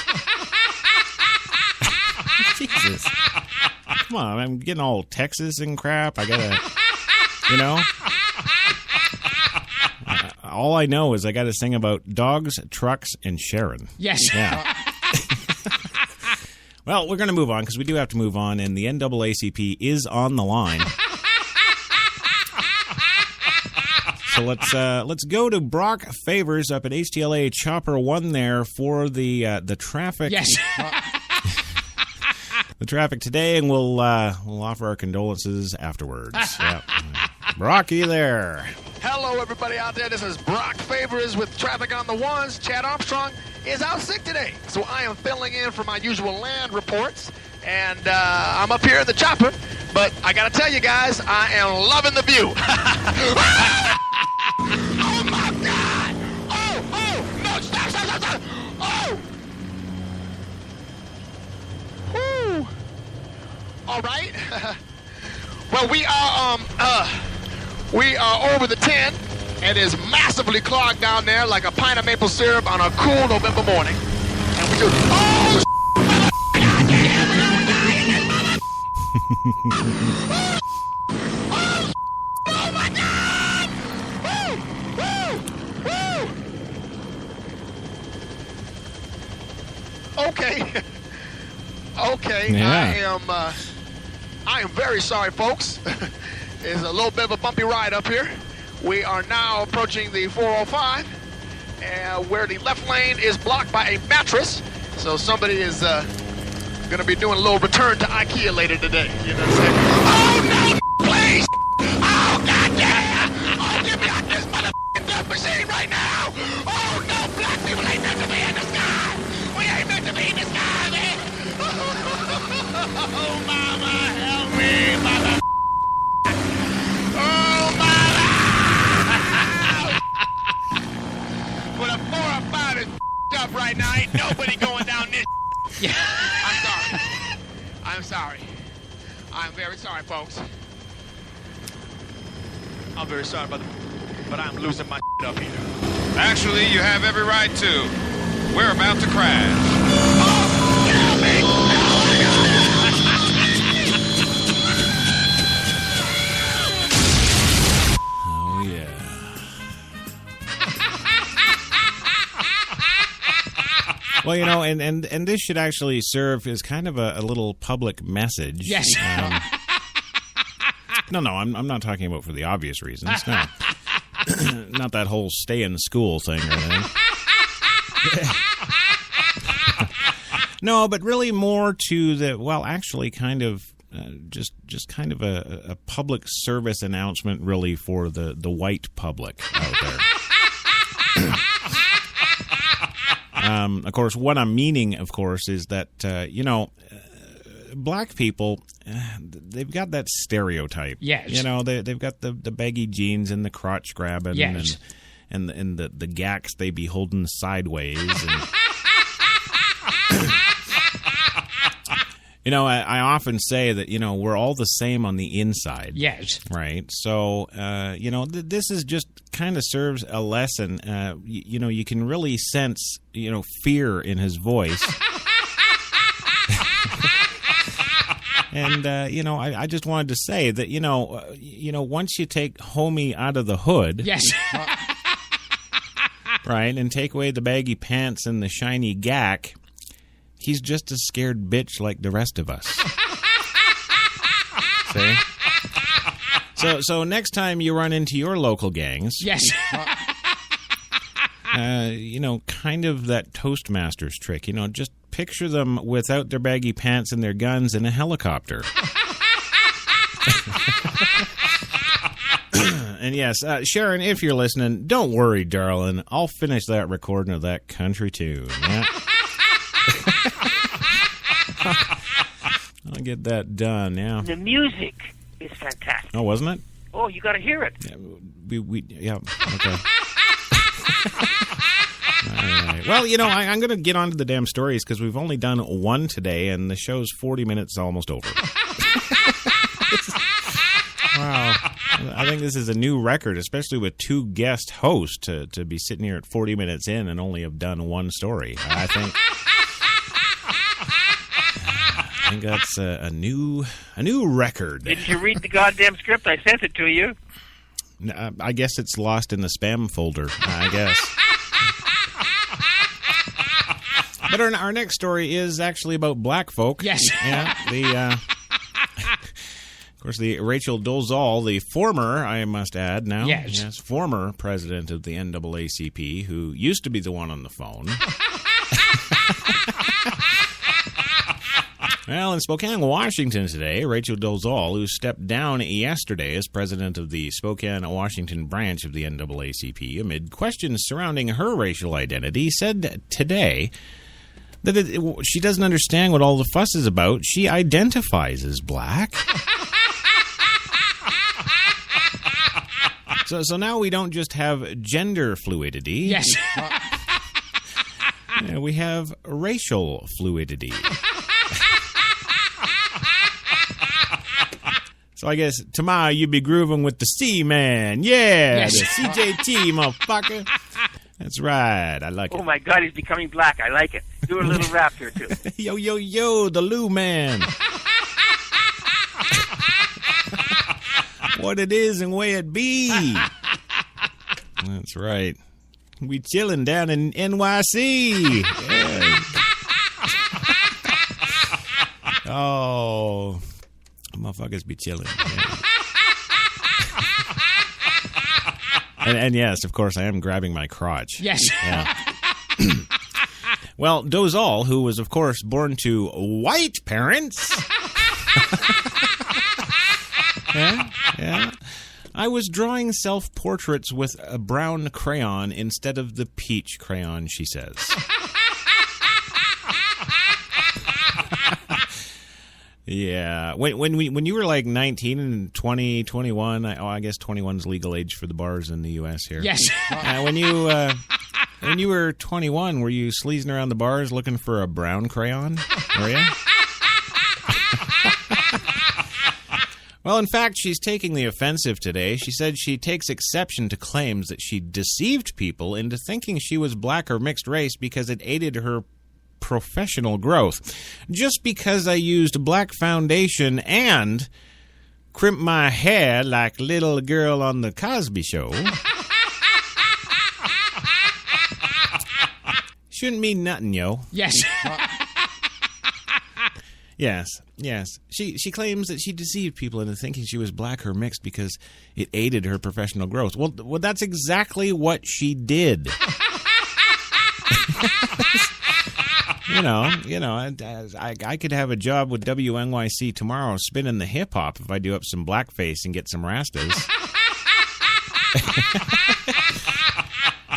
Jesus. Come on, I'm getting all Texas and crap. I gotta, all I know is I gotta sing about dogs, trucks, and Sharon. Yes. Yeah. Well, we're going to move on because we do have to move on, and the NAACP is on the line. So let's go to Brock Favors up at HTLA Chopper 1 there for the traffic. Yes. The traffic today, and we'll offer our condolences afterwards. Yep. Brock, you there? Hello, everybody out there. This is Brock Favors with Traffic on the Ones. Chad Armstrong is out sick today, so I am filling in for my usual land reports, and I'm up here in the chopper, but I gotta tell you guys, I am loving the view. Oh, my God! Oh, no, stop! Oh! Whew. All right. Well, we are over the 10, and it's massively clogged down there like a pint of maple syrup on a cool November morning. And we do, oh, oh my God! Woo! Okay. Okay. Yeah. I am very sorry, folks. It's a little bit of a bumpy ride up here. We are now approaching the 405, where the left lane is blocked by a mattress. So somebody is going to be doing a little return to IKEA later today. You know what I'm saying? Oh, no, please! Oh, God damn! Oh, get me out this motherfucking death machine right now! Oh, no, black people ain't meant to be in the sky! We ain't meant to be in the sky, man! Oh, mama, help me, mother... Oh, mama! Ain't nobody going down this. Yeah. I'm sorry. I'm very sorry, folks. I'm very sorry, but I'm losing my up here. Actually, you have every right to. We're about to crash. Oh, yeah. Well, you know, and this should actually serve as kind of a little public message. Yes. No, I'm not talking about for the obvious reasons. No. Not that whole stay in school thing or anything. No, but really more to the, well, actually kind of just kind of a public service announcement really for the white public out there. Of course, what I'm meaning, of course, is that, black people, they've got that stereotype. Yes. You know, they've got the baggy jeans and the crotch grabbing. Yes. And the gacks they be holding sideways. And, you know, I often say that, you know, we're all the same on the inside. Yes. Right? So, this is just kind of serves a lesson. You can really sense, fear in his voice. And, I just wanted to say that, once you take homie out of the hood. Yes. Right, and take away the baggy pants and the shiny gack, he's just a scared bitch like the rest of us. See? So next time you run into your local gangs, yes, kind of that Toastmasters trick, just picture them without their baggy pants and their guns in a helicopter. And yes, Sharon, if you're listening, don't worry, darling. I'll finish that recording of that country tune. Yeah? I'll get that done, yeah. The music is fantastic. Oh, wasn't it? Oh, you got to hear it. Yeah, okay. All right. Well, I'm going to get on to the damn stories because we've only done one today, and the show's 40 minutes almost over. Wow. I think this is a new record, especially with two guest hosts to be sitting here at 40 minutes in and only have done one story. I think that's a new record. Didn't you read the goddamn script? I sent it to you. I guess it's lost in the spam folder, I guess. But our next story is actually about black folk. Yes. Yeah, of course, the Rachel Dolezal, the former, I must add now, yes, former president of the NAACP, who used to be the one on the phone. Well, in Spokane, Washington today, Rachel Dolezal, who stepped down yesterday as president of the Spokane, Washington branch of the NAACP, amid questions surrounding her racial identity, said today that she doesn't understand what all the fuss is about. She identifies as black. So now we don't just have gender fluidity. Yes. We have racial fluidity. So I guess tomorrow you'd be grooving with the C-Man. Yeah, yes. The CJT, motherfucker. That's right. I like it. Oh, my God, he's becoming black. I like it. Do a little rap here, too. Yo, yo, yo, the Lou Man. What it is and where it be. That's right. We chilling down in NYC. Yeah. Oh, motherfuckers be chilling. Yeah. And yes, of course, I am grabbing my crotch. Yes. Yeah. Well, Dolezal, who was, of course, born to white parents. Yeah. I was drawing self-portraits with a brown crayon instead of the peach crayon, she says. Yeah. When you were like 19 and 20, 21, I guess 21 is legal age for the bars in the U.S. here. Yes. When you were 21, were you sleazing around the bars looking for a brown crayon? Were you? Well, in fact, she's taking the offensive today. She said she takes exception to claims that she deceived people into thinking she was black or mixed race because it aided her professional growth. Just because I used black foundation and crimped my hair like little girl on the Cosby Show shouldn't mean nothing, yo. Yes. Yes. She claims that she deceived people into thinking she was black or mixed because it aided her professional growth. Well, that's exactly what she did. I could have a job with WNYC tomorrow spinning the hip hop if I do up some blackface and get some rastas.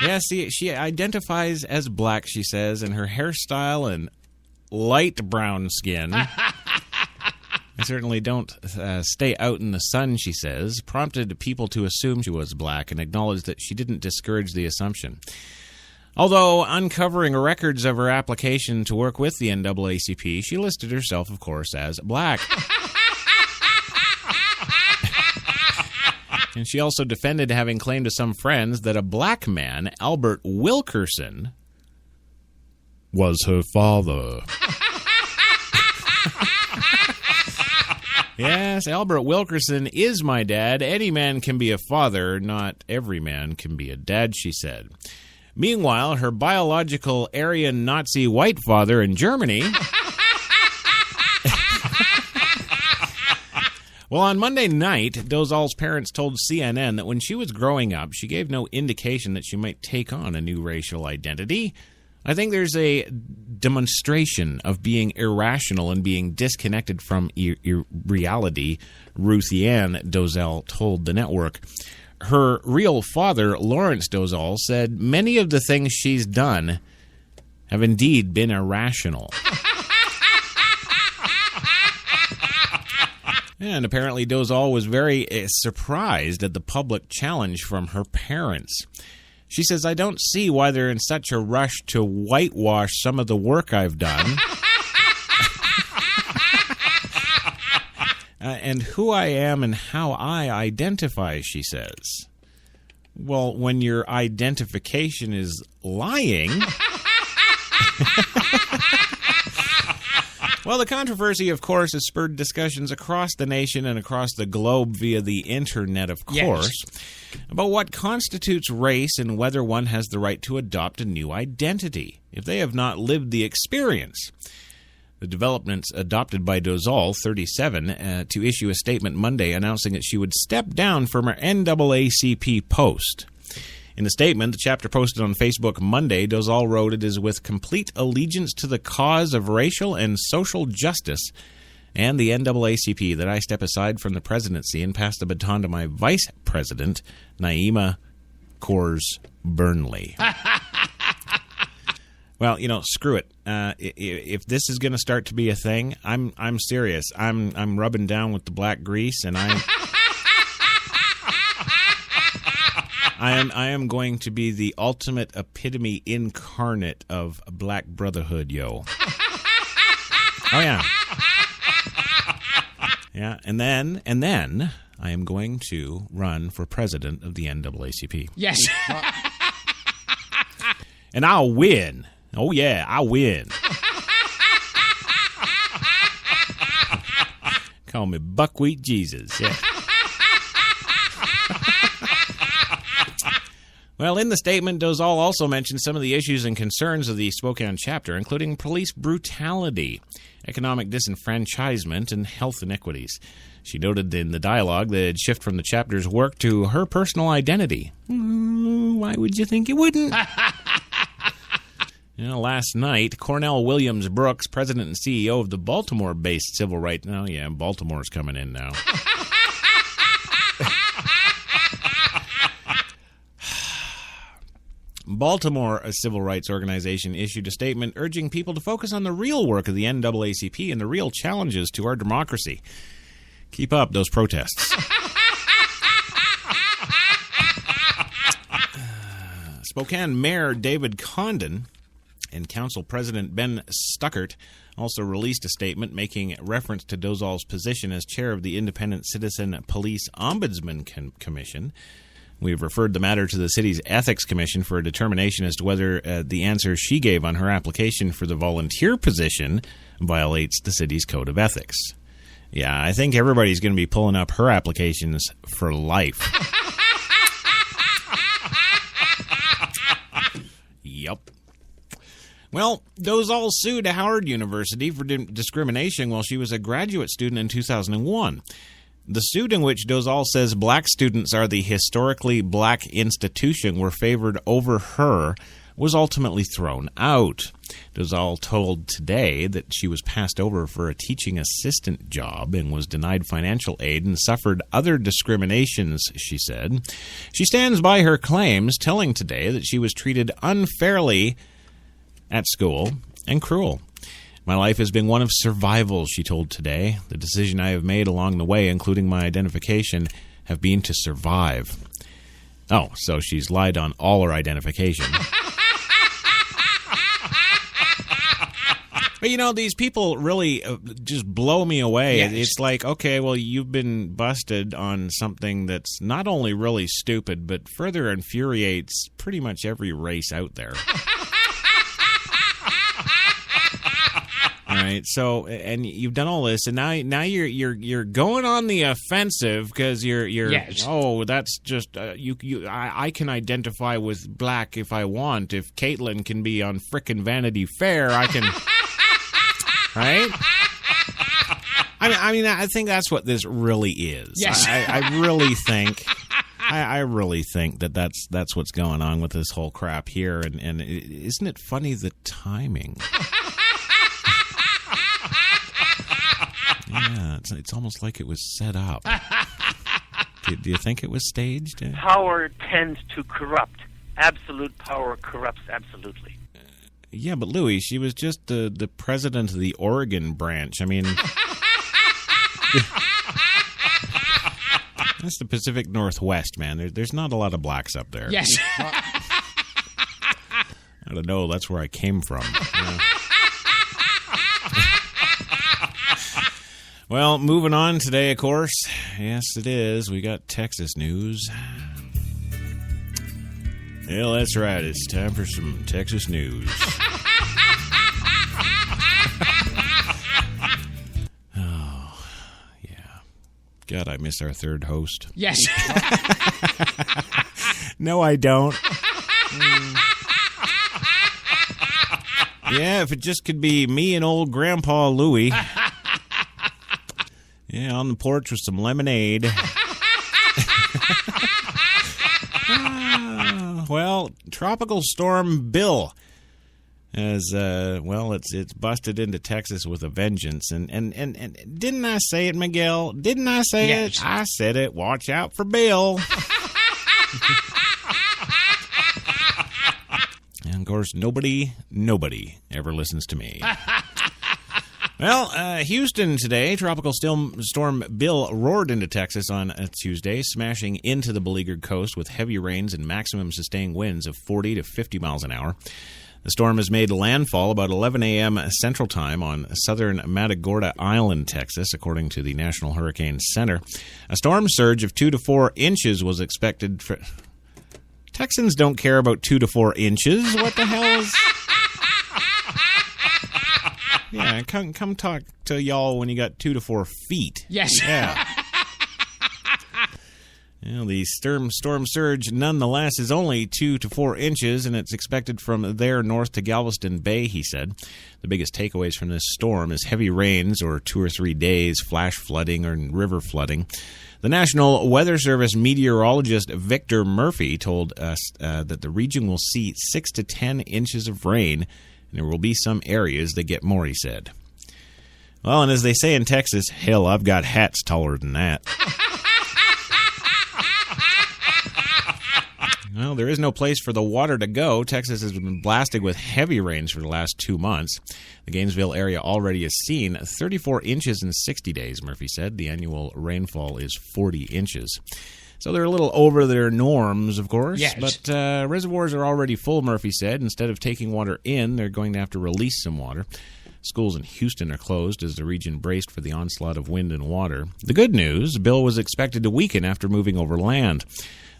Yeah, see, she identifies as black, she says, and her hairstyle and light brown skin. I certainly don't stay out in the sun, she says, prompted people to assume she was black and acknowledged that she didn't discourage the assumption. Although uncovering records of her application to work with the NAACP, she listed herself, of course, as black. And she also defended having claimed to some friends that a black man, Albert Wilkerson, was her father. Yes, Albert Wilkerson is my dad. Any man can be a father, not every man can be a dad, she said. Meanwhile, her biological Aryan Nazi white father in Germany... Well, on Monday night, Dolezal's parents told CNN that when she was growing up, she gave no indication that she might take on a new racial identity. I think there's a demonstration of being irrational and being disconnected from reality, Ruth-Ann Dolezal told the network. Her real father, Lawrence Dolezal, said many of the things she's done have indeed been irrational. And apparently Dolezal was very surprised at the public challenge from her parents. She says, I don't see why they're in such a rush to whitewash some of the work I've done. And who I am and how I identify, she says. Well, when your identification is lying... Well, the controversy, of course, has spurred discussions across the nation and across the globe via the internet, of course, about what constitutes race and whether one has the right to adopt a new identity if they have not lived the experience. The developments adopted by Dolezal, 37, to issue a statement Monday announcing that she would step down from her NAACP post. In the statement, the chapter posted on Facebook Monday, Dolezal wrote, "It is with complete allegiance to the cause of racial and social justice and the NAACP that I step aside from the presidency and pass the baton to my vice president, Naima Coors Burnley." Well, screw it. If this is going to start to be a thing, I'm serious. I'm rubbing down with the black grease, and I am going to be the ultimate epitome incarnate of black brotherhood, yo. Oh, yeah. Yeah, and then I am going to run for president of the NAACP. Yes. And I'll win. Oh, yeah, I'll win. Call me Buckwheat Jesus, yeah. Well, in the statement, Dolezal also mentioned some of the issues and concerns of the Spokane chapter, including police brutality, economic disenfranchisement, and health inequities. She noted in the dialogue that it'd shift from the chapter's work to her personal identity. Why would you think it wouldn't? Last night, Cornell Williams Brooks, president and CEO of the Baltimore-based civil rights... Oh, yeah, Baltimore's coming in now. Baltimore, a civil rights organization, issued a statement urging people to focus on the real work of the NAACP and the real challenges to our democracy. Keep up those protests. Spokane Mayor David Condon and Council President Ben Stuckert also released a statement making reference to Dolezal's position as chair of the Independent Citizen Police Ombudsman Commission. We've referred the matter to the city's Ethics Commission for a determination as to whether the answer she gave on her application for the volunteer position violates the city's code of ethics. Yeah, I think everybody's going to be pulling up her applications for life. Yup. Well, Dolezal sued Howard University for discrimination while she was a graduate student in 2001. The suit, in which Dolezal says black students are the historically black institution were favored over her, was ultimately thrown out. Dolezal told Today that she was passed over for a teaching assistant job and was denied financial aid and suffered other discriminations, she said. She stands by her claims, telling Today that she was treated unfairly at school and cruel. My life has been one of survival, she told Today. The decision I have made along the way, including my identification, have been to survive. Oh, so she's lied on all her identification. But, you know, these people really just blow me away. Yes. It's like, okay, well, you've been busted on something that's not only really stupid, but further infuriates pretty much every race out there. All right, so, and you've done all this, and now you're going on the offensive because you're Yes. Oh, that's just I can identify with black if I want. If Caitlyn can be on frickin' Vanity Fair, I can. Right? I mean, I think that's what this really is. Yes. I really think. I really think that's what's going on with this whole crap here, and isn't it funny the timing? Yeah, it's almost like it was set up. Do you think it was staged? Power tends to corrupt. Absolute power corrupts absolutely. Yeah, but Louis, she was just the president of the Oregon branch. I mean, that's the Pacific Northwest, man. There's not a lot of blacks up there. Yes. I don't know. That's where I came from. Yeah. Well, moving on today, of course. Yes, it is. We got Texas news. Yeah, that's right. It's time for some Texas news. Oh, yeah. God, I miss our third host. Yes. No, I don't. Yeah, if it just could be me and old Grandpa Louie. Yeah, on the porch with some lemonade. Well, Tropical Storm Bill has it's busted into Texas with a vengeance, and didn't I say it, Miguel? Didn't I say Yes. it? I said it. Watch out for Bill. And of course, nobody ever listens to me. Well, Houston today, Tropical Storm Bill roared into Texas on Tuesday, smashing into the beleaguered coast with heavy rains and maximum sustained winds of 40 to 50 miles an hour. The storm has made landfall about 11 a.m. Central Time on southern Matagorda Island, Texas, according to the National Hurricane Center. A storm surge of 2 to 4 inches was expected. Texans don't care about 2 to 4 inches. What the hell is... Yeah, come talk to y'all when you got 2 to 4 feet. Yes. Yeah. Well, the storm surge, nonetheless, is only 2 to 4 inches, and it's expected from there north to Galveston Bay, he said. The biggest takeaways from this storm is heavy rains or 2 or 3 days, flash flooding or river flooding. The National Weather Service meteorologist Victor Murphy told us that the region will see 6 to 10 inches of rain, and there will be some areas that get more, he said. Well, and as they say in Texas, hell, I've got hats taller than that. Well, there is no place for the water to go. Texas has been blasted with heavy rains for the last 2 months. The Gainesville area already has seen 34 inches in 60 days, Murphy said. The annual rainfall is 40 inches. So they're a little over their norms, of course. Yes. But reservoirs are already full, Murphy said. Instead of taking water in, they're going to have to release some water. Schools in Houston are closed as the region braced for the onslaught of wind and water. The good news, Bill was expected to weaken after moving over land.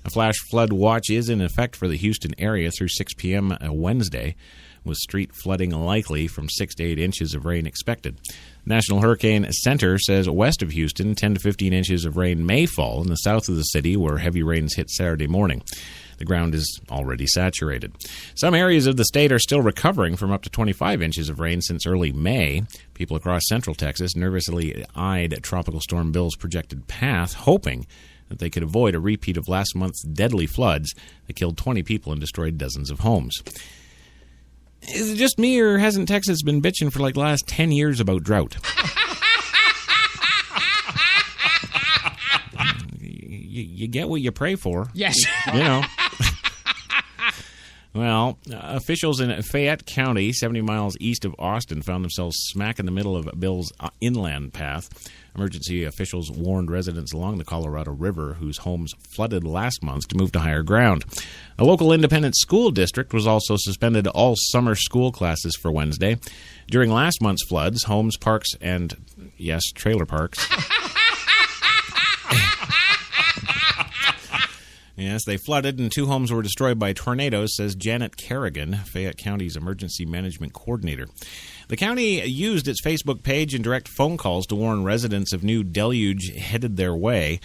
A flash flood watch is in effect for the Houston area through 6 p.m. Wednesday, with street flooding likely from 6 to 8 inches of rain expected. National Hurricane Center says west of Houston, 10 to 15 inches of rain may fall in the south of the city, where heavy rains hit Saturday morning. The ground is already saturated. Some areas of the state are still recovering from up to 25 inches of rain since early May. People across central Texas nervously eyed Tropical Storm Bill's projected path, hoping that they could avoid a repeat of last month's deadly floods that killed 20 people and destroyed dozens of homes. Is it just me, or hasn't Texas been bitching for like the last 10 years about drought? You get what you pray for. Yes. You know. Well, officials in Fayette County, 70 miles east of Austin, found themselves smack in the middle of Bill's inland path. Emergency officials warned residents along the Colorado River, whose homes flooded last month, to move to higher ground. A local independent school district was also suspended all summer school classes for Wednesday. During last month's floods, homes, parks, and, yes, trailer parks... Yes, they flooded and 2 homes were destroyed by tornadoes, says Janet Kerrigan, Fayette County's emergency management coordinator. The county used its Facebook page and direct phone calls to warn residents of new deluge headed their way.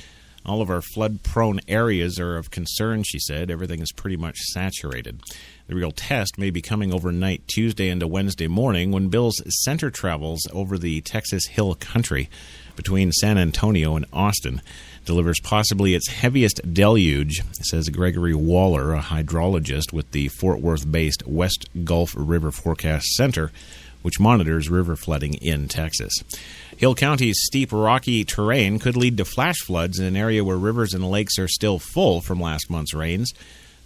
All of our flood-prone areas are of concern, she said. Everything is pretty much saturated. The real test may be coming overnight Tuesday into Wednesday morning when Bill's center travels over the Texas Hill Country between San Antonio and Austin. Delivers possibly its heaviest deluge, says Gregory Waller, a hydrologist with the Fort Worth-based West Gulf River Forecast Center, which monitors river flooding in Texas. Hill County's steep, rocky terrain could lead to flash floods in an area where rivers and lakes are still full from last month's rains.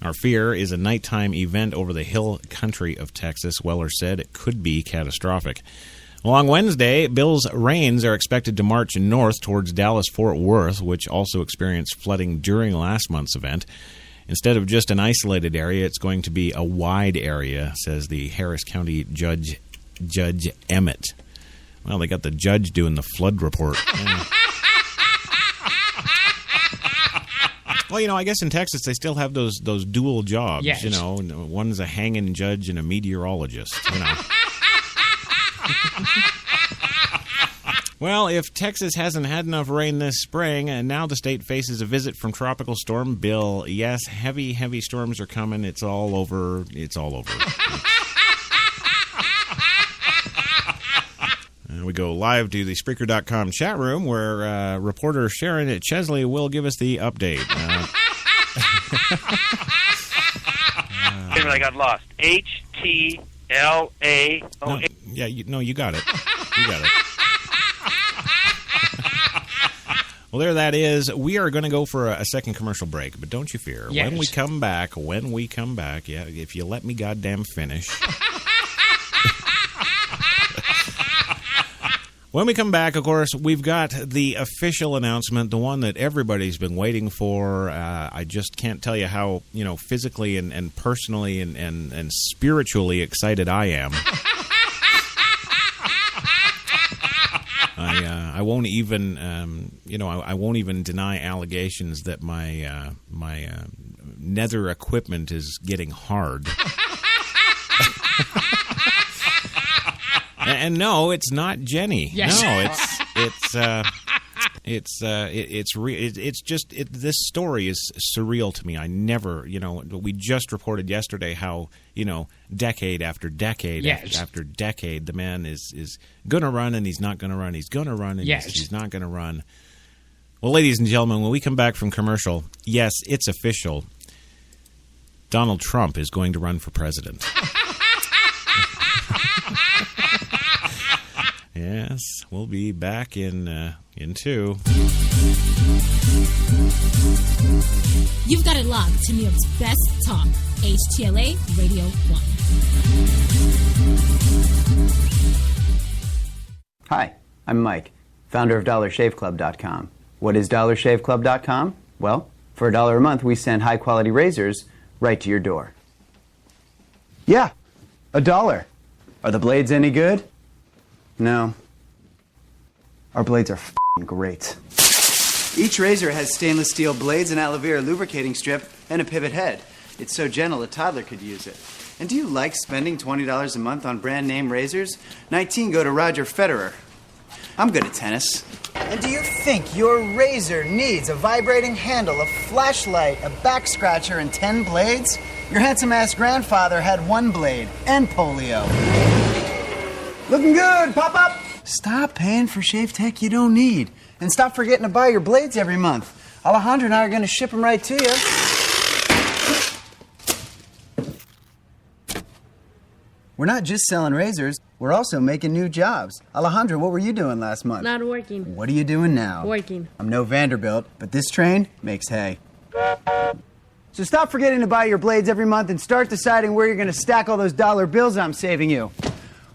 Our fear is a nighttime event over the hill country of Texas, Weller said. It could be catastrophic. Along Wednesday, Bill's rains are expected to march north towards Dallas-Fort Worth, which also experienced flooding during last month's event. Instead of just an isolated area, it's going to be a wide area, says the Harris County Judge Emmett. Well, they got the judge doing the flood report. Yeah. Well, you know, I guess in Texas they still have those dual jobs. Yes. You know, one's a hanging judge and a meteorologist. You know. Well, if Texas hasn't had enough rain this spring, and now the state faces a visit from Tropical Storm Bill. Yes, heavy storms are coming. It's all over. It's all over. And we go live to the Spreaker.com chat room, where reporter Sharon Chesley will give us the update. I got lost. HTLA. No, yeah, you got it. You got it. Well, there that is. We are going to go for a second commercial break, but don't you fear. Yes. When we come back, yeah, if you let me goddamn finish. When we come back, of course, we've got the official announcement, the one that everybody's been waiting for. I just can't tell you how, physically and personally and spiritually excited I am. I won't even, I won't even deny allegations that my nether equipment is getting hard. And no, it's not Jenny. Yes. No, this story is surreal to me. I never, we just reported yesterday how, decade after decade after decade, the man is going to run and he's not going to run. He's going to run and he's not going to run. Well, ladies and gentlemen, when we come back from commercial, yes, it's official. Donald Trump is going to run for president. Yes, we'll be back in 2. You've got it locked to New York's best talk, HTLA Radio 1. Hi, I'm Mike, founder of DollarShaveClub.com. What is DollarShaveClub.com? Well, For $1 a month, we send high-quality razors right to your door. Yeah, $1. Are the blades any good? No. Our blades are f***ing great. Each razor has stainless steel blades, an aloe vera lubricating strip, and a pivot head. It's so gentle a toddler could use it. And do you like spending $20 a month on brand name razors? 19 go to Roger Federer. I'm good at tennis. And do you think your razor needs a vibrating handle, a flashlight, a back scratcher, and 10 blades? Your handsome-ass grandfather had 1 blade and polio. Looking good, pop-up! Stop paying for shave tech you don't need. And stop forgetting to buy your blades every month. Alejandro and I are going to ship them right to you. We're not just selling razors, we're also making new jobs. Alejandro, what were you doing last month? Not working. What are you doing now? Working. I'm no Vanderbilt, but this train makes hay. So stop forgetting to buy your blades every month and start deciding where you're going to stack all those dollar bills I'm saving you.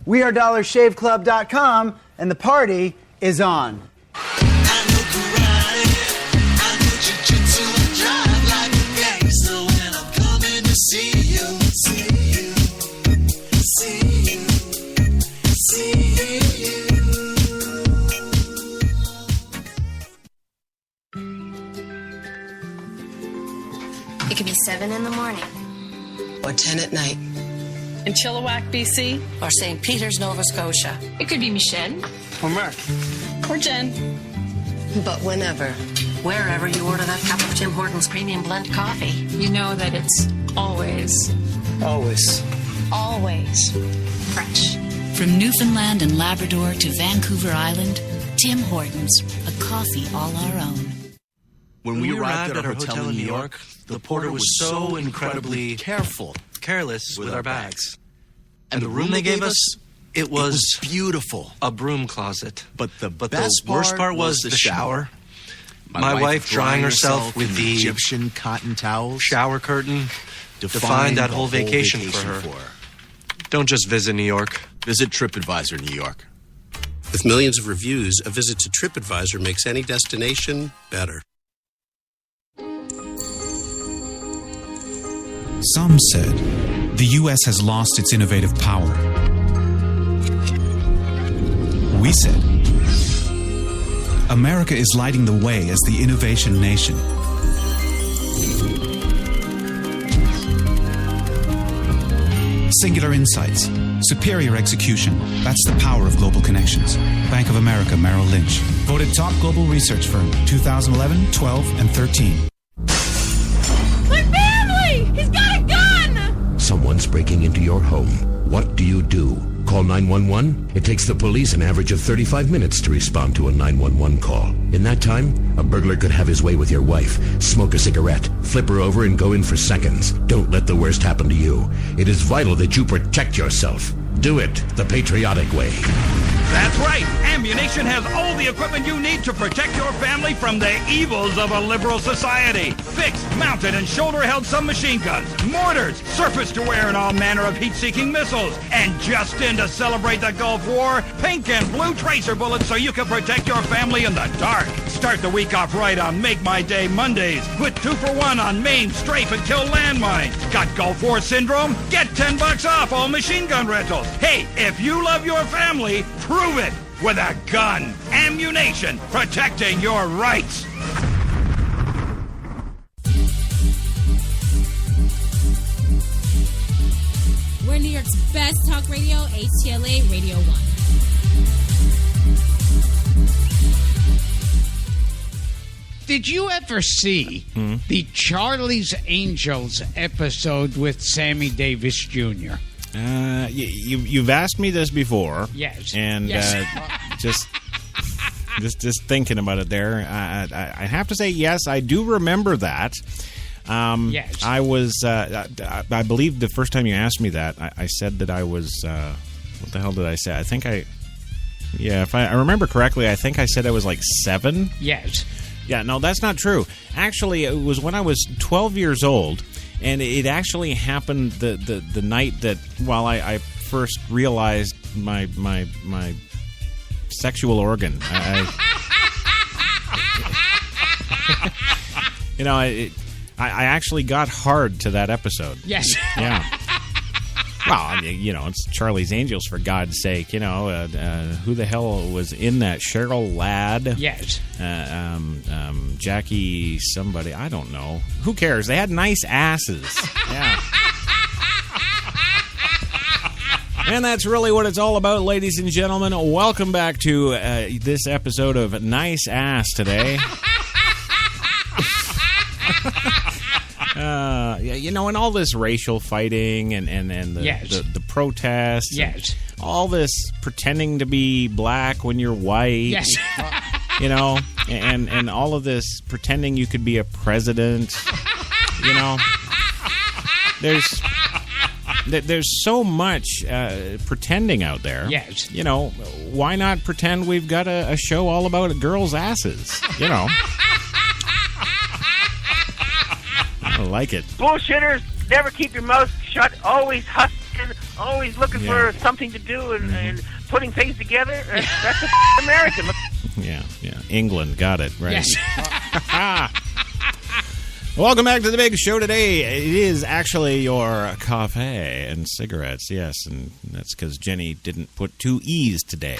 We are DollarShaveClub.com, and the party is on. It could be 7 in the morning. Or 10 at night. In Chilliwack, BC. Or St. Peters, Nova Scotia. It could be Michelle. Or Mark. Or Jen. But whenever, wherever you order that cup of Tim Hortons Premium Blend Coffee, You know that it's always always fresh. From Newfoundland and Labrador to Vancouver Island, Tim Hortons, a coffee all our own. When we arrived at our hotel in New York, the porter was so incredibly careless with our bags. And the room they gave us, it was beautiful. A broom closet. But the worst part was the shower. My wife drying herself with the Egyptian cotton towels. Shower curtain defined that whole vacation for her. Don't just visit New York. Visit TripAdvisor New York. With millions of reviews, a visit to TripAdvisor makes any destination better. Some said the U.S. has lost its innovative power. We said America is lighting the way as the innovation nation. Singular insights, superior execution. That's the power of global connections. Bank of America Merrill Lynch. Voted top global research firm 2011, 12, and 13. My family! He's got a gun! Someone's breaking into your home. What do you do? Call 911? It takes the police an average of 35 minutes to respond to a 911 call. In that time, a burglar could have his way with your wife, smoke a cigarette, flip her over, and go in for seconds. Don't let the worst happen to you. It is vital that you protect yourself. Do it the patriotic way. That's right. Ammunition has all the equipment you need to protect your family from the evils of a liberal society. Fixed, mounted, and shoulder-held submachine guns, mortars, surface-to-air, and all manner of heat-seeking missiles. And just in to celebrate the Gulf War, pink and blue tracer bullets so you can protect your family in the dark. Start the week off right on Make My Day Mondays with 2-for-1 on maim, strafe, and kill landmines. Got Gulf War syndrome? Get $10 off all machine gun rentals. Hey, if you love your family, prove it with a gun. Ammunition, protecting your rights. We're New York's best talk radio, HTLA Radio 1. Did you ever see the Charlie's Angels episode with Sammy Davis Jr.? You've asked me this before. Yes. And just thinking about it there, I have to say, yes, I do remember that. Yes. I was, I believe the first time you asked me that, I said that I was, what the hell did I say? I think if I remember correctly, I think I said I was like 7. Yes. Yeah, no, that's not true. Actually, it was when I was 12 years old, and it actually happened the night that, while I first realized my You know, I actually got hard to that episode. Yes. Yeah. Well, I mean, you know, it's Charlie's Angels, for God's sake. You know, who the hell was in that? Cheryl Ladd? Yes. Jackie somebody. I don't know. Who cares? They had nice asses. Yeah. And that's really what it's all about, ladies and gentlemen. Welcome back to this episode of Nice Ass today. You know, and all this racial fighting and the protests. Yes. All this pretending to be black when you're white. Yes. You know, and all of this pretending you could be a president. You know, there's so much pretending out there. Yes. You know, why not pretend we've got a show all about girls' asses? You know. I like it. Bullshitters, never keep your mouth shut, always hustling, always looking for something to do and putting things together. That's a American. Yeah. England, got it, right? Yes. Welcome back to the big show today. It is actually your coffee and cigarettes, yes, and that's because Jenny didn't put 2 E's today.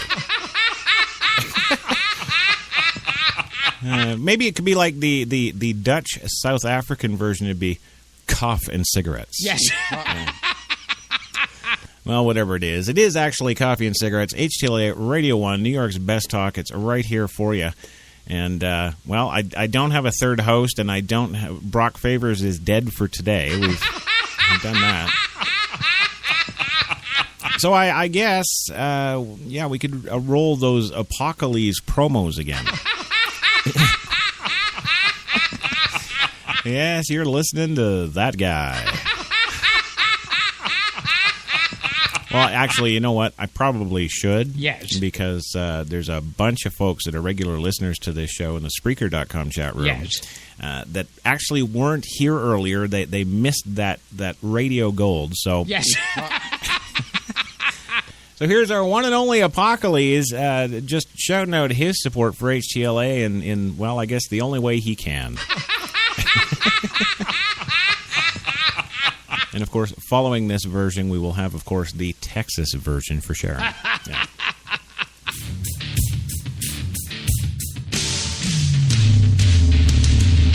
Maybe it could be like the Dutch South African version. It'd be cough and cigarettes. Yes. Well, whatever it is actually coffee and cigarettes. HTLA Radio 1, New York's best talk. It's right here for you. And, well, I don't have a third host, and I don't have... Brock Favors is dead for today. We've done that. So I guess, we could roll those Apocalypse promos again. Yes, you're listening to that guy. Well, actually, you know what? I probably should. Yes. Because there's a bunch of folks that are regular listeners to this show in the Spreaker.com chat room. Yes. That actually weren't here earlier. They missed that radio gold. So yes. So here's our one and only Apocalypse, just shouting out his support for HTLA in well, I guess the only way he can. And, of course, following this version, we will have, of course, the Texas version for sharing. Yeah.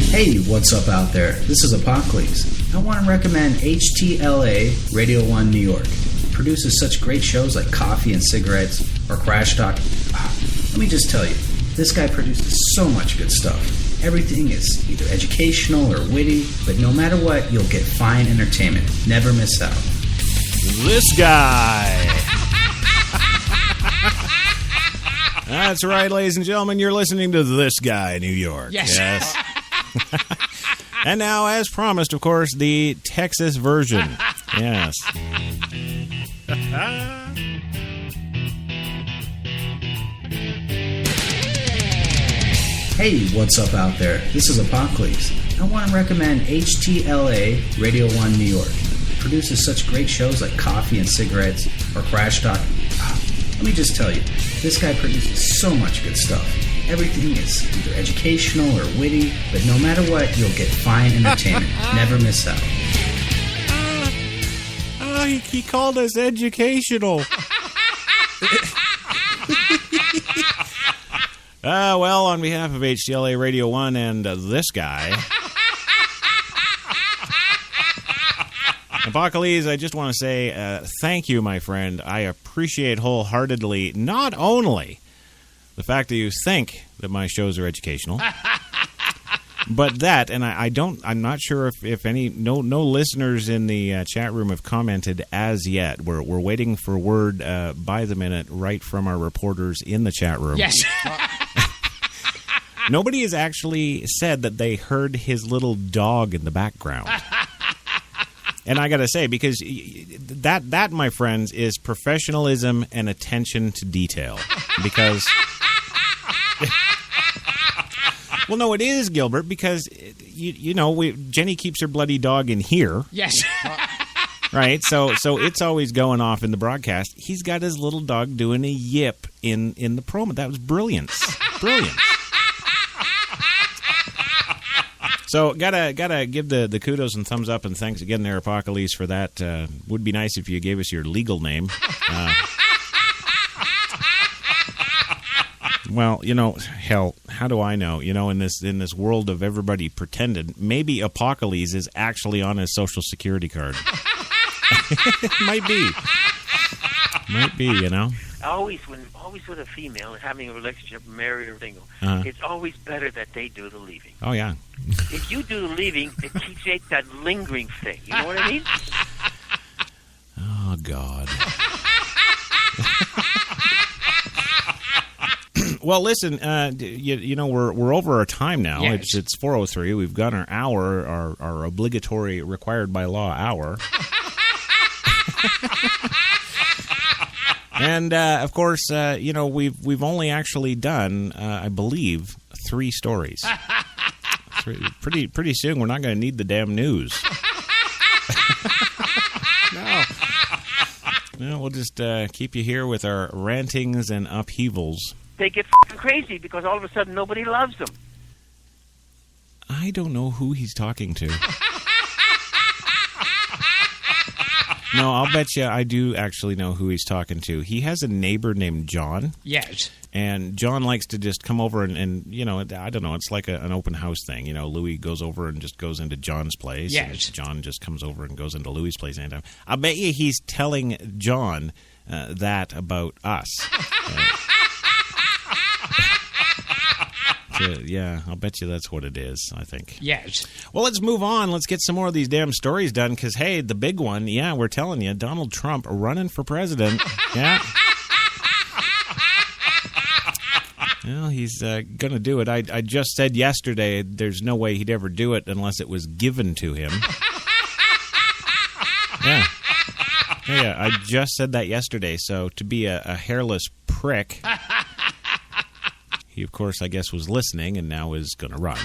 Hey, what's up out there? This is Apocalypse. I want to recommend HTLA Radio 1 New York. It produces such great shows like Coffee and Cigarettes or Crash Talk. Let me just tell you, this guy produces so much good stuff. Everything is either educational or witty, but no matter what, you'll get fine entertainment. Never miss out. This guy. That's right, ladies and gentlemen. You're listening to This Guy, New York. Yes. And now, as promised, of course, the Texas version. Yes. Hey, what's up out there? This is Apocalypse. I want to recommend HTLA Radio 1 New York. It produces such great shows like Coffee and Cigarettes or Crash Talk. Let me just tell you, this guy produces so much good stuff. Everything is either educational or witty, but no matter what, you'll get fine entertainment. Never miss out. He called us educational. Well, on behalf of HTLA Radio 1 and this guy, Apocalypse, I just want to say thank you, my friend. I appreciate wholeheartedly not only the fact that you think that my shows are educational, but that, and I'm not sure if no listeners in the chat room have commented as yet. We're waiting for word by the minute right from our reporters in the chat room. Yes. Nobody has actually said that they heard his little dog in the background. And I got to say, because that, my friends, is professionalism and attention to detail. Because... Well, no, it is, Gilbert, because, you know, Jenny keeps her bloody dog in here. Yes. Right? So it's always going off in the broadcast. He's got his little dog doing a yip in the promo. That was brilliant. Brilliant. So gotta give the kudos and thumbs up and thanks again there, Apocalypse, for that. Would be nice if you gave us your legal name. Well, hell, how do I know? In this world of everybody pretended, maybe Apocalypse is actually on his Social Security card. Might be, Always with a female and having a relationship, married or single, it's always better that they do the leaving. Oh yeah. If you do the leaving, it keeps that lingering thing. You know what I mean? Oh God. Well, listen, we're over our time now. Yes. It's 4:03. We've got our hour, our obligatory, required by law hour. And of course, we've only actually done, I believe, 3 stories. Pretty soon, we're not going to need the damn news. No, we'll just keep you here with our rantings and upheavals. They get f***ing crazy because all of a sudden nobody loves them. I don't know who he's talking to. No, I'll bet you I do actually know who he's talking to. He has a neighbor named John. Yes. And John likes to just come over and I don't know, it's like an open house thing. Louis goes over and just goes into John's place. Yes. And John just comes over and goes into Louis' place anytime. I bet you he's telling John that about us. Yeah, I'll bet you that's what it is, I think. Yes. Well, let's move on. Let's get some more of these damn stories done because, hey, the big one, we're telling you, Donald Trump running for president. Yeah. Well, he's going to do it. I just said yesterday there's no way he'd ever do it unless it was given to him. Yeah. Yeah, I just said that yesterday. So to be a hairless prick... He, of course, I guess, was listening and now is going to run.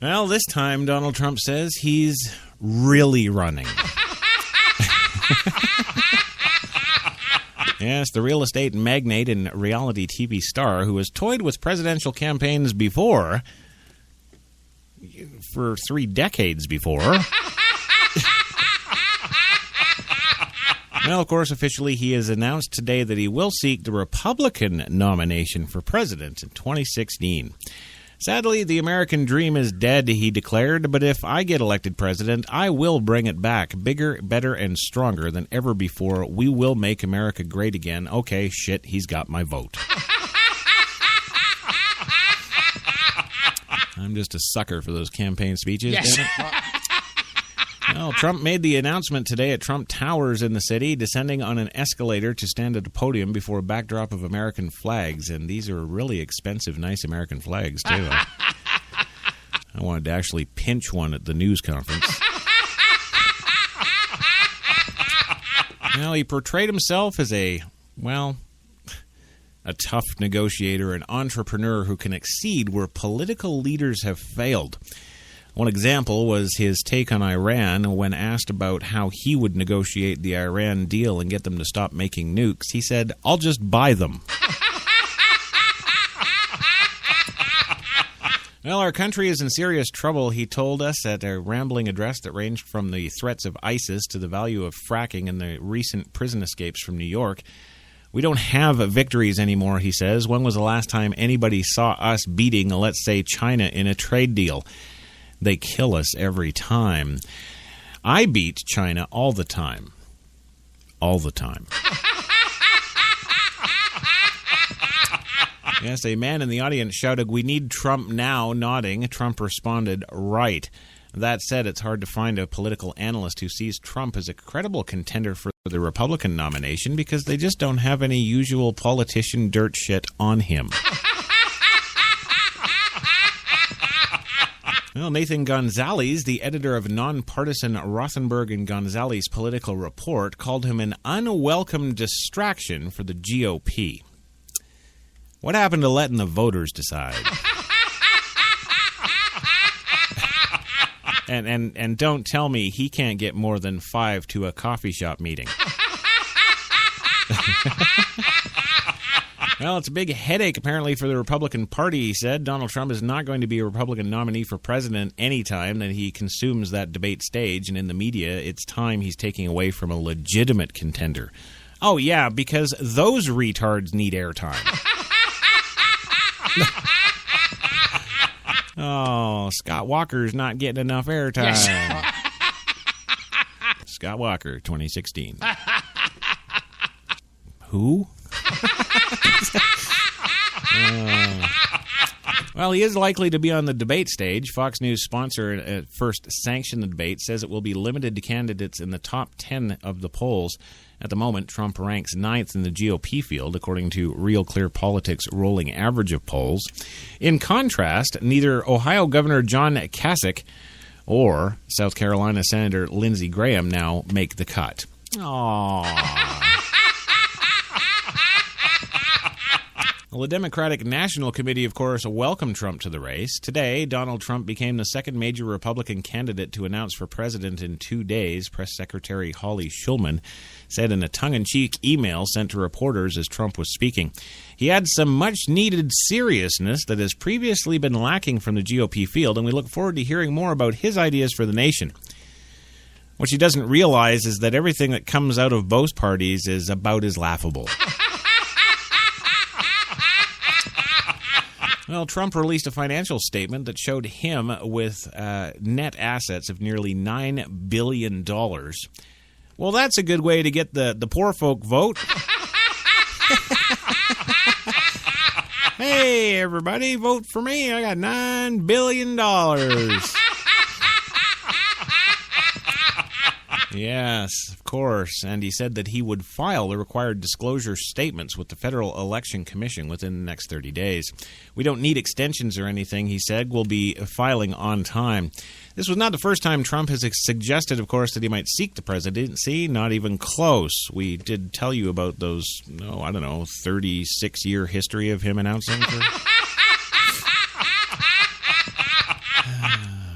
Well, this time, Donald Trump says he's really running. Yes, the real estate magnate and reality TV star who has toyed with presidential campaigns before, for 3 decades before... Well, of course, officially he has announced today that he will seek the Republican nomination for president in 2016. Sadly, the American dream is dead, he declared, but if I get elected president, I will bring it back, bigger, better, and stronger than ever before. We will make America great again. Okay, shit, he's got my vote. I'm just a sucker for those campaign speeches. Yes. Well, Trump made the announcement today at Trump Towers in the city, descending on an escalator to stand at a podium before a backdrop of American flags. And these are really expensive, nice American flags, too. I wanted to actually pinch one at the news conference. Well, he portrayed himself as a tough negotiator, an entrepreneur who can exceed where political leaders have failed. One example was his take on Iran when asked about how he would negotiate the Iran deal and get them to stop making nukes. He said, "I'll just buy them." Well, our country is in serious trouble, he told us at a rambling address that ranged from the threats of ISIS to the value of fracking and the recent prison escapes from New York. We don't have victories anymore, he says. When was the last time anybody saw us beating, let's say, China in a trade deal? They kill us every time. I beat China all the time. All the time. Yes, a man in the audience shouted, "We need Trump now," nodding. Trump responded, "Right." That said, it's hard to find a political analyst who sees Trump as a credible contender for the Republican nomination because they just don't have any usual politician dirt shit on him. Well, Nathan Gonzalez, the editor of nonpartisan Rothenberg and Gonzalez Political Report, called him an unwelcome distraction for the GOP. What happened to letting the voters decide? And don't tell me he can't get more than 5 to a coffee shop meeting. Well, it's a big headache, apparently, for the Republican Party, he said. Donald Trump is not going to be a Republican nominee for president anytime that he consumes that debate stage. And in the media, it's time he's taking away from a legitimate contender. Oh, yeah, because those retards need airtime. Oh, Scott Walker's not getting enough airtime. Yes. Scott Walker, 2016. Who? Well, he is likely to be on the debate stage. Fox News sponsor first sanctioned the debate, says it will be limited to candidates in the top 10 of the polls. At the moment, Trump ranks 9th in the GOP field, according to Real Clear Politics' rolling average of polls. In contrast, neither Ohio Governor John Kasich or South Carolina Senator Lindsey Graham now make the cut. Aww. Well, the Democratic National Committee, of course, welcomed Trump to the race. Today, Donald Trump became the second major Republican candidate to announce for president in 2 days. Press Secretary Holly Shulman said in a tongue-in-cheek email sent to reporters as Trump was speaking. He had some much-needed seriousness that has previously been lacking from the GOP field, and we look forward to hearing more about his ideas for the nation. What she doesn't realize is that everything that comes out of both parties is about as laughable. Well, Trump released a financial statement that showed him with net assets of nearly $9 billion. Well, that's a good way to get the poor folk vote. Hey, everybody, vote for me. I got $9 billion. Yes, of course. And he said that he would file the required disclosure statements with the Federal Election Commission within the next 30 days. We don't need extensions or anything, he said. We'll be filing on time. This was not the first time Trump has suggested, of course, that he might seek the presidency. Not even close. We did tell you about those, 36-year history of him announcing for...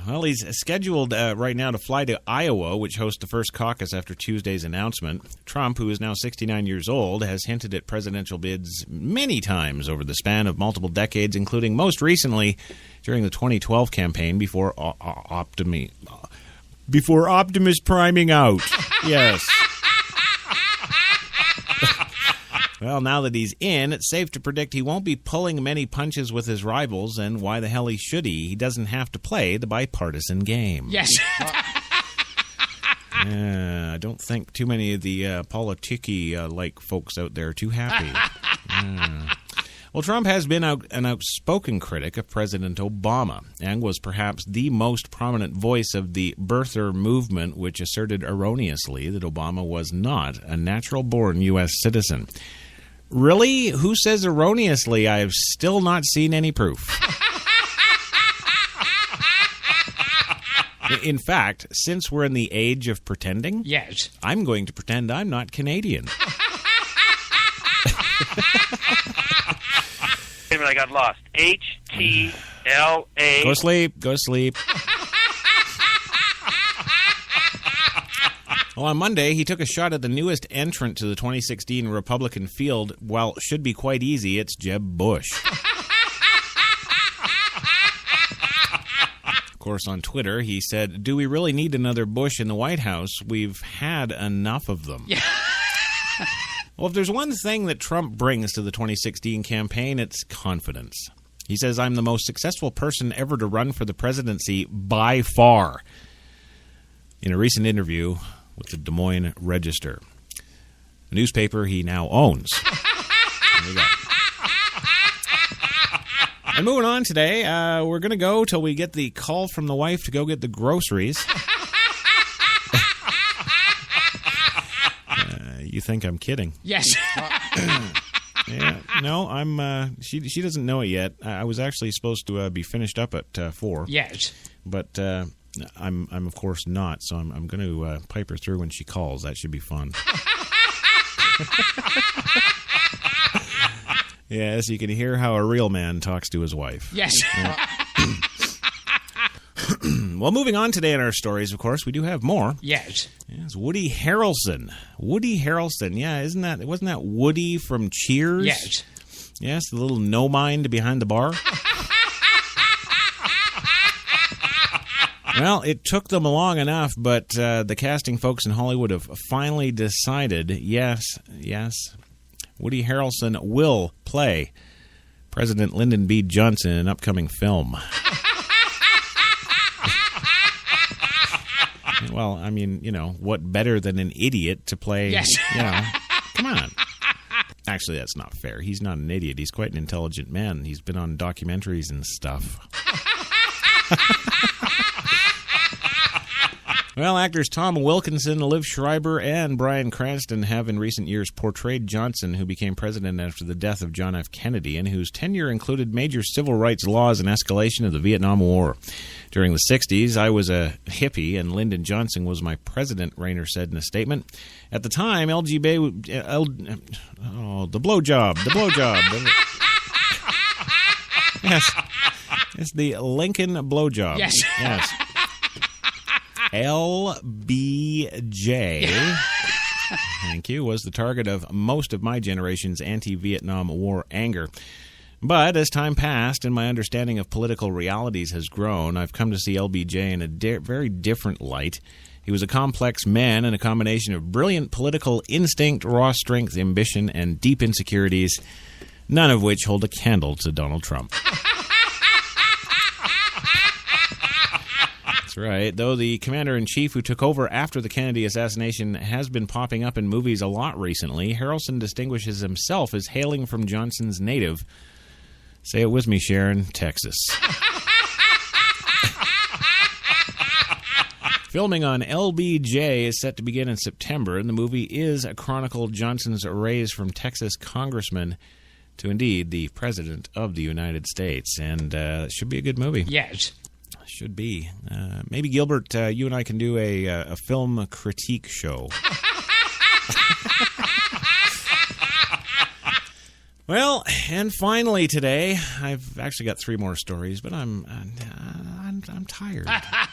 Well, he's scheduled right now to fly to Iowa, which hosts the first caucus after Tuesday's announcement. Trump, who is now 69 years old, has hinted at presidential bids many times over the span of multiple decades, including most recently during the 2012 campaign before Optimus priming out. Yes. Well, now that he's in, it's safe to predict he won't be pulling many punches with his rivals, and why the hell should he? He doesn't have to play the bipartisan game. Yes. I don't think too many of the politicky-like folks out there are too happy. Well, Trump has been an outspoken critic of President Obama and was perhaps the most prominent voice of the birther movement, which asserted erroneously that Obama was not a natural-born U.S. citizen. Really? Who says erroneously? I have still not seen any proof. In fact, since we're in the age of pretending, yes, I'm going to pretend I'm not Canadian. Wait a minute, I got lost. H-T-L-A. Go sleep. Go sleep. Well, on Monday, he took a shot at the newest entrant to the 2016 Republican field. While it should be quite easy, it's Jeb Bush. Of course, on Twitter, he said, "Do we really need another Bush in the White House? We've had enough of them." Yeah. Well, if there's one thing that Trump brings to the 2016 campaign, it's confidence. He says, "I'm the most successful person ever to run for the presidency by far." In a recent interview with the Des Moines Register, a newspaper he now owns. There you go. And moving on today, we're going to go till we get the call from the wife to go get the groceries. You think I'm kidding? Yes. Yeah, no, I'm. She doesn't know it yet. I was actually supposed to be finished up at 4. Yes. But I'm of course not. So I'm going to pipe her through when she calls. That should be fun. Yes, you can hear how a real man talks to his wife. Yes. Yeah. Well, moving on today in our stories, of course, we do have more. Yes. Yes, Woody Harrelson. Woody Harrelson. Yeah, wasn't that Woody from Cheers? Yes. Yes, the little no mind behind the bar. Well, it took them long enough, but the casting folks in Hollywood have finally decided, yes, Woody Harrelson will play President Lyndon B. Johnson in an upcoming film. Well, I mean, what better than an idiot to play, come on. Actually, that's not fair. He's not an idiot. He's quite an intelligent man. He's been on documentaries and stuff. Well, actors Tom Wilkinson, Liv Schreiber, and Bryan Cranston have in recent years portrayed Johnson, who became president after the death of John F. Kennedy, and whose tenure included major civil rights laws and escalation of the Vietnam War. During the 60s, I was a hippie, and Lyndon Johnson was my president, Rayner said in a statement. At the time, the blowjob. Yes. It's the Lincoln blowjob. Yes. LBJ, thank you, was the target of most of my generation's anti-Vietnam War anger. But as time passed and my understanding of political realities has grown, I've come to see LBJ in a very different light. He was a complex man and a combination of brilliant political instinct, raw strength, ambition, and deep insecurities, none of which hold a candle to Donald Trump. Right, though the commander-in-chief who took over after the Kennedy assassination has been popping up in movies a lot recently, Harrelson distinguishes himself as hailing from Johnson's native, say it with me, Sharon, Texas. Filming on LBJ is set to begin in September, and the movie is a chronicle of Johnson's raise from Texas congressman to indeed the President of the United States, and it should be a good movie. Yes. Should be. Maybe, Gilbert, you and I can do a film critique show. Well, and finally today, I've actually got 3 more stories, but I'm tired. I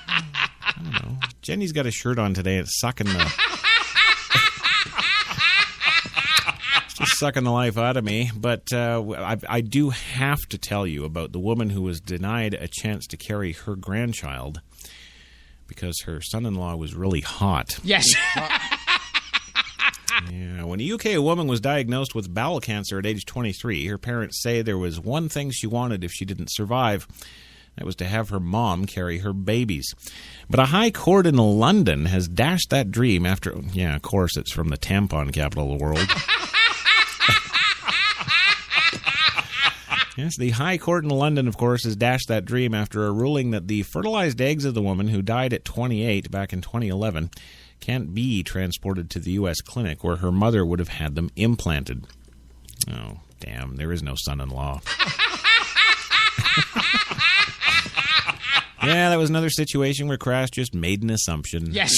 don't know. Jenny's got a shirt on today. It's sucking the... Just sucking the life out of me, but I do have to tell you about the woman who was denied a chance to carry her grandchild because her son-in-law was really hot. Yes. Yeah, when a UK woman was diagnosed with bowel cancer at age 23, her parents say there was one thing she wanted if she didn't survive. That was to have her mom carry her babies. But a high court in London has dashed that dream after... Yeah, of course, it's from the tampon capital of the world. Yes, the High Court in London, of course, has dashed that dream after a ruling that the fertilized eggs of the woman who died at 28 back in 2011 can't be transported to the U.S. clinic where her mother would have had them implanted. Oh, damn, there is no son-in-law. Yeah, that was another situation where Crash just made an assumption. Yes.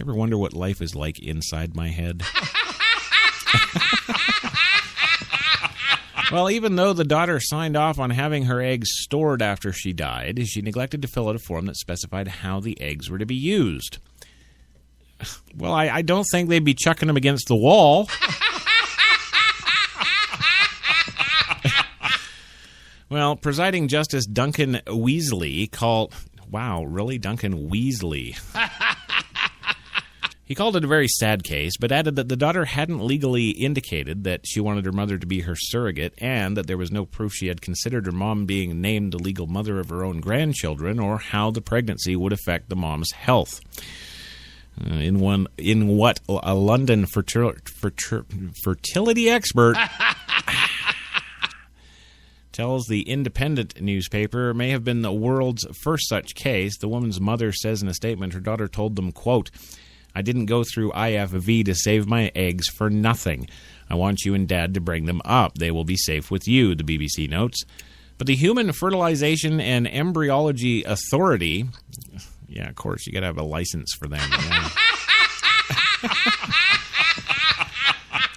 Ever wonder what life is like inside my head? Well, even though the daughter signed off on having her eggs stored after she died, she neglected to fill out a form that specified how the eggs were to be used. Well, I don't think they'd be chucking them against the wall. Well, presiding Justice Duncan Weasley called... Wow, really? Duncan Weasley. He called it a very sad case, but added that the daughter hadn't legally indicated that she wanted her mother to be her surrogate and that there was no proof she had considered her mom being named the legal mother of her own grandchildren or how the pregnancy would affect the mom's health. In what a London fertility expert tells the Independent newspaper may have been the world's first such case. The woman's mother says in a statement her daughter told them, quote, "I didn't go through IFV to save my eggs for nothing. I want you and Dad to bring them up. They will be safe with you," the BBC notes. But the Human Fertilization and Embryology Authority... Yeah, of course, you got to have a license for them. Yeah.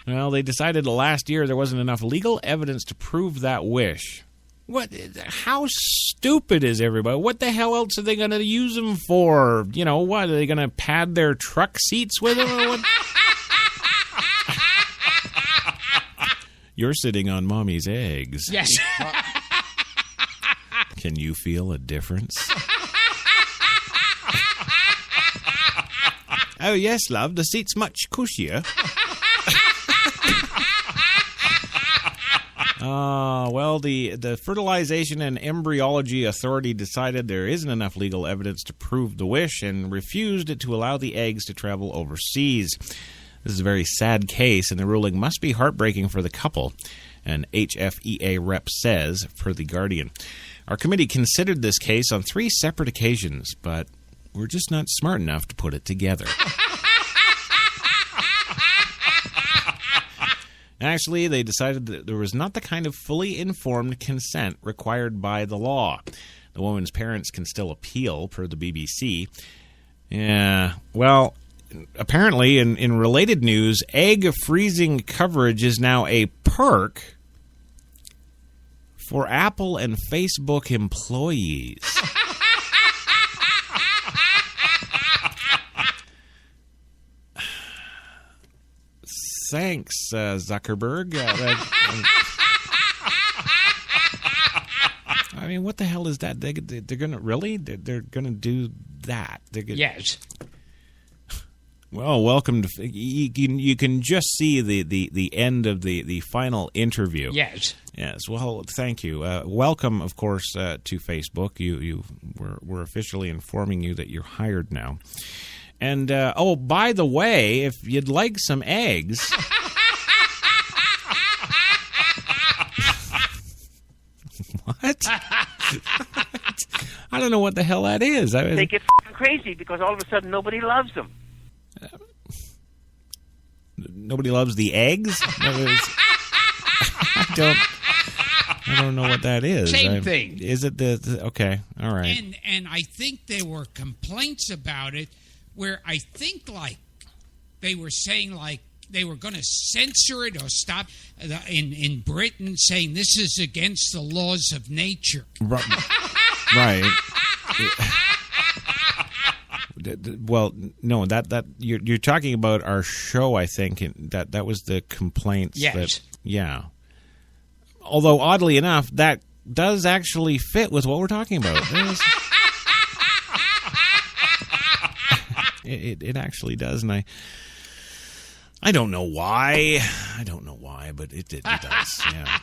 Well, they decided last year there wasn't enough legal evidence to prove that wish. What? How stupid is everybody? What the hell else are they going to use them for? You know, what? Are they going to pad their truck seats with them or what? You're sitting on mommy's eggs. Yes. Can you feel a difference? Oh, yes, love. The seat's much cushier. Well, the Fertilization and Embryology Authority decided there isn't enough legal evidence to prove the wish and refused to allow the eggs to travel overseas. This is a very sad case, and the ruling must be heartbreaking for the couple, an HFEA rep says, per The Guardian. Our committee considered this case on 3 separate occasions, but we're just not smart enough to put it together. Actually, they decided that there was not the kind of fully informed consent required by the law. The woman's parents can still appeal, per the BBC. Yeah, well, apparently, in related news, egg freezing coverage is now a perk for Apple and Facebook employees. Thanks, Zuckerberg. I mean, what the hell is that? They're going to really? They're going to do that? Yes. Well, welcome to. You can just see the end of the final interview. Yes. Yes. Well, thank you. Welcome, of course, to Facebook. We're officially informing you that you're hired now. And by the way, if you'd like some eggs. What? I don't know what the hell that is. They get crazy because all of a sudden nobody loves them. Nobody loves the eggs? I don't know what that is. Same thing. Is it the okay? All right. And I think there were complaints about it where I think like they were saying like they were going to censor it or stop in Britain, saying this is against the laws of nature. Right. Well, no, that you're talking about our show, I think. That was the complaints. Yes. Yeah. Although oddly enough, that does actually fit with what we're talking about. It actually does, and I don't know why. But it does. Yeah.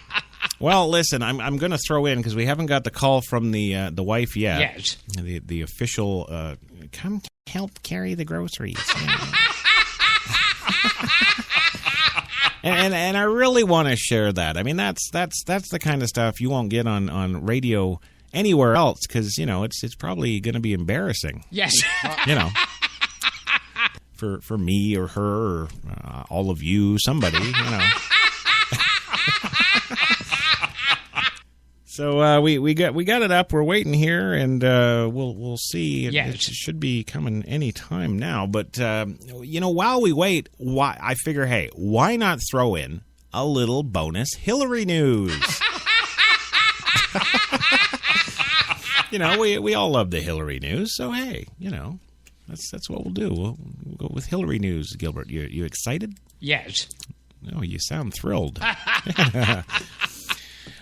Well, listen, I'm going to throw in because we haven't got the call from the wife yet. Yes. The official come help carry the groceries. And I really want to share that. I mean, that's the kind of stuff you won't get on radio anywhere else because it's probably going to be embarrassing. Yes. For me or her or all of you, somebody, So we got it up. We're waiting here, and we'll see. Yes. It should be coming any time now. But while we wait, I figure, hey, why not throw in a little bonus Hillary news? We all love the Hillary news, so hey, that's what we'll do. We'll go with Hillary news, Gilbert. You excited? Yes. Oh, you sound thrilled.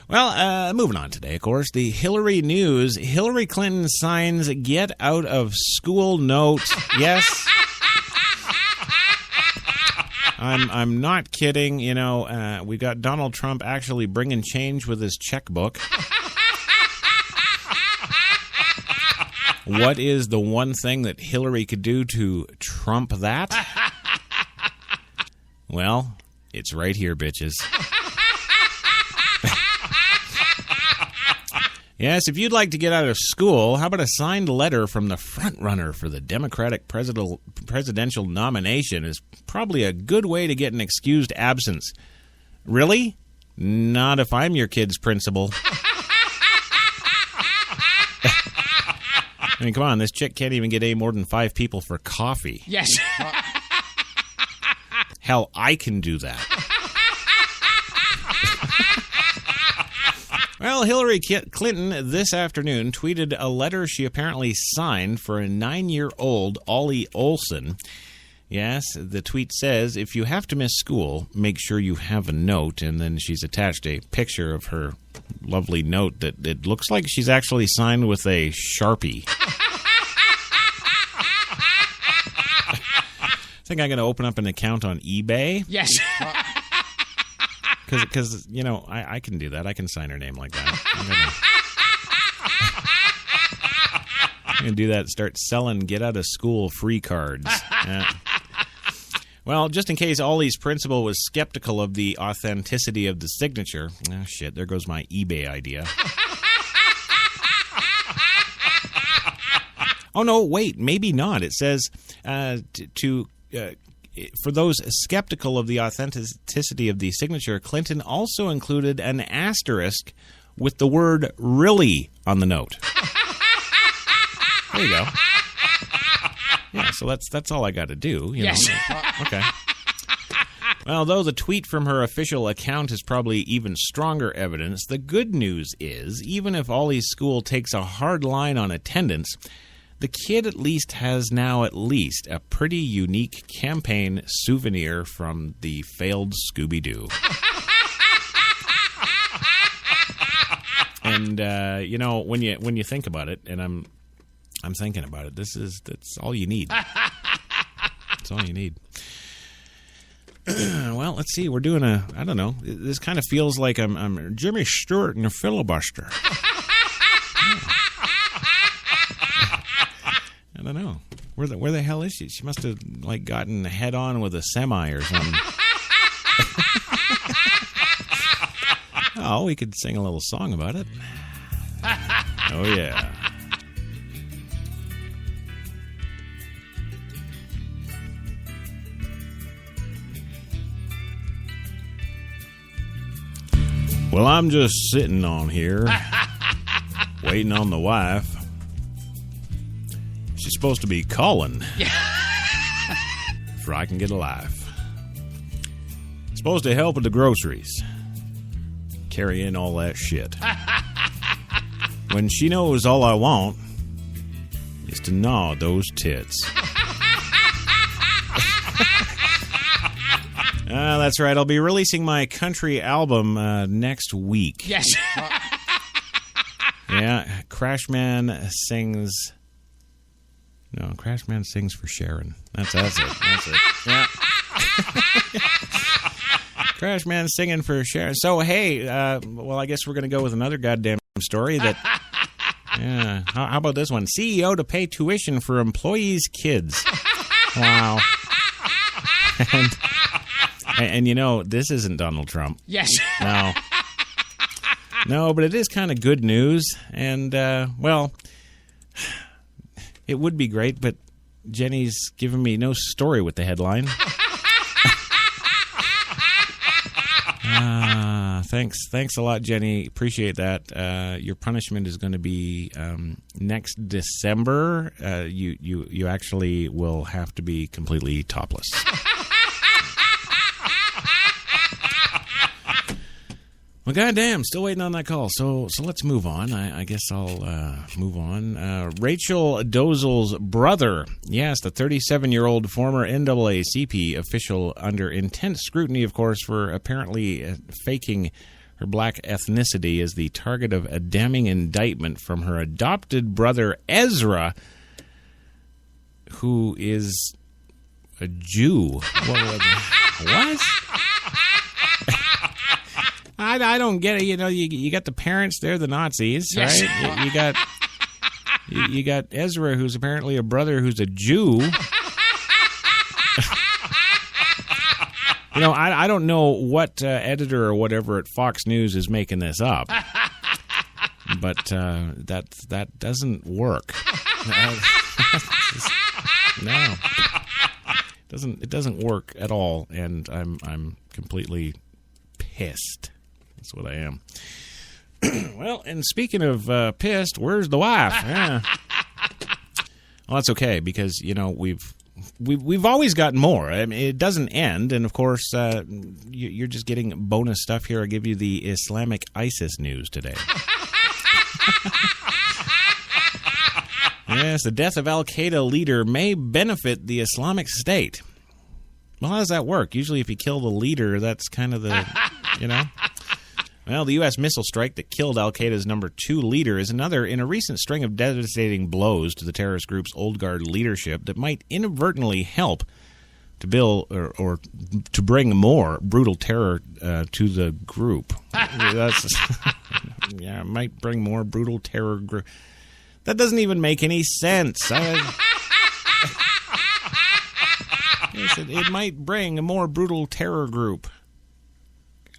Well, moving on today, of course, the Hillary news. Hillary Clinton signs get out of school note. Yes. I'm not kidding. We got Donald Trump actually bringing change with his checkbook. What is the one thing that Hillary could do to trump that? Well, it's right here, bitches. Yes, if you'd like to get out of school, how about a signed letter from the frontrunner for the Democratic presidential nomination is probably a good way to get an excused absence. Really? Not if I'm your kid's principal. I mean, come on, this chick can't even get any more than 5 people for coffee. Yes. Hell, I can do that. Well, Hillary Clinton this afternoon tweeted a letter she apparently signed for a 9-year-old Ollie Olson. Yes, the tweet says, if you have to miss school, make sure you have a note. And then she's attached a picture of her lovely note that it looks like she's actually signed with a Sharpie. I think I'm going to open up an account on eBay. Yes. Because you know, I can do that. I can sign her name like that. I'm going to do that, start selling get-out-of-school free cards. Well, just in case Ollie's principal was skeptical of the authenticity of the signature. Oh, shit, there goes my eBay idea. Oh, no, wait, maybe not. It says for those skeptical of the authenticity of the signature, Clinton also included an asterisk with the word really on the note. There you go. Yeah, so that's all I got to do. You know? Okay. Well, though the tweet from her official account is probably even stronger evidence, the good news is, even if Ollie's school takes a hard line on attendance, the kid at least has now at least a pretty unique campaign souvenir from the failed Scooby-Doo. And you know, when you think about it, and I'm thinking about it, that's all you need. That's all you need. Well, let's see. We're doing I don't know. This kind of feels like I'm Jimmy Stewart in a filibuster. I don't know. Where the hell is she? She must have like gotten head on with a semi or something. Oh, we could sing a little song about it. Oh yeah. Well, I'm just sitting on here, waiting on the wife. She's supposed to be calling, for I can get a life. Supposed to help with the groceries, carry in all that shit. When she knows all I want is to gnaw those tits. That's right. I'll be releasing my country album next week. Yes. Yeah, Crashman sings... No, Crashman sings for Sharon. That's it. Yeah. Crashman singing for Sharon. So, hey, well, I guess we're going to go with another goddamn story that... Yeah. How about this one? CEO to pay tuition for employees' kids. Wow. And you know, this isn't Donald Trump. Yes. No, but it is kind of good news. And, well, it would be great, but Jenny's giving me no story with the headline. Thanks a lot, Jenny. Appreciate that. Your punishment is going to be next December. You actually will have to be completely topless. Well, goddamn, still waiting on that call. So let's move on. I guess I'll move on. Rachel Dolezal's brother, yes, the 37-year-old former NAACP official under intense scrutiny, of course, for apparently faking her black ethnicity, is the target of a damning indictment from her adopted brother, Ezra, who is a Jew. What? I don't get it. You know, you got the parents, they're the Nazis, right? Yes. You got Ezra, who's apparently a brother who's a Jew. You know, I don't know what editor or whatever at Fox News is making this up, but that doesn't work. No, it doesn't work at all, and I'm completely pissed. That's what I am. Well, and speaking of pissed, where's the wife? Yeah. Well, that's okay, because, you know, we've always got more. I mean, it doesn't end, and of course, you're just getting bonus stuff here. I give you the Islamic ISIS news today. Yes, the death of Al-Qaeda leader may benefit the Islamic State. Well, how does that work? Usually if you kill the leader, that's kind of the, you know. Well, the U.S. missile strike that killed al-Qaeda's number 2 leader is another in a recent string of devastating blows to the terrorist group's old guard leadership that might inadvertently help to build or to bring more brutal terror to the group. Yeah, it might bring more brutal terror. That doesn't even make any sense. It might bring a more brutal terror group.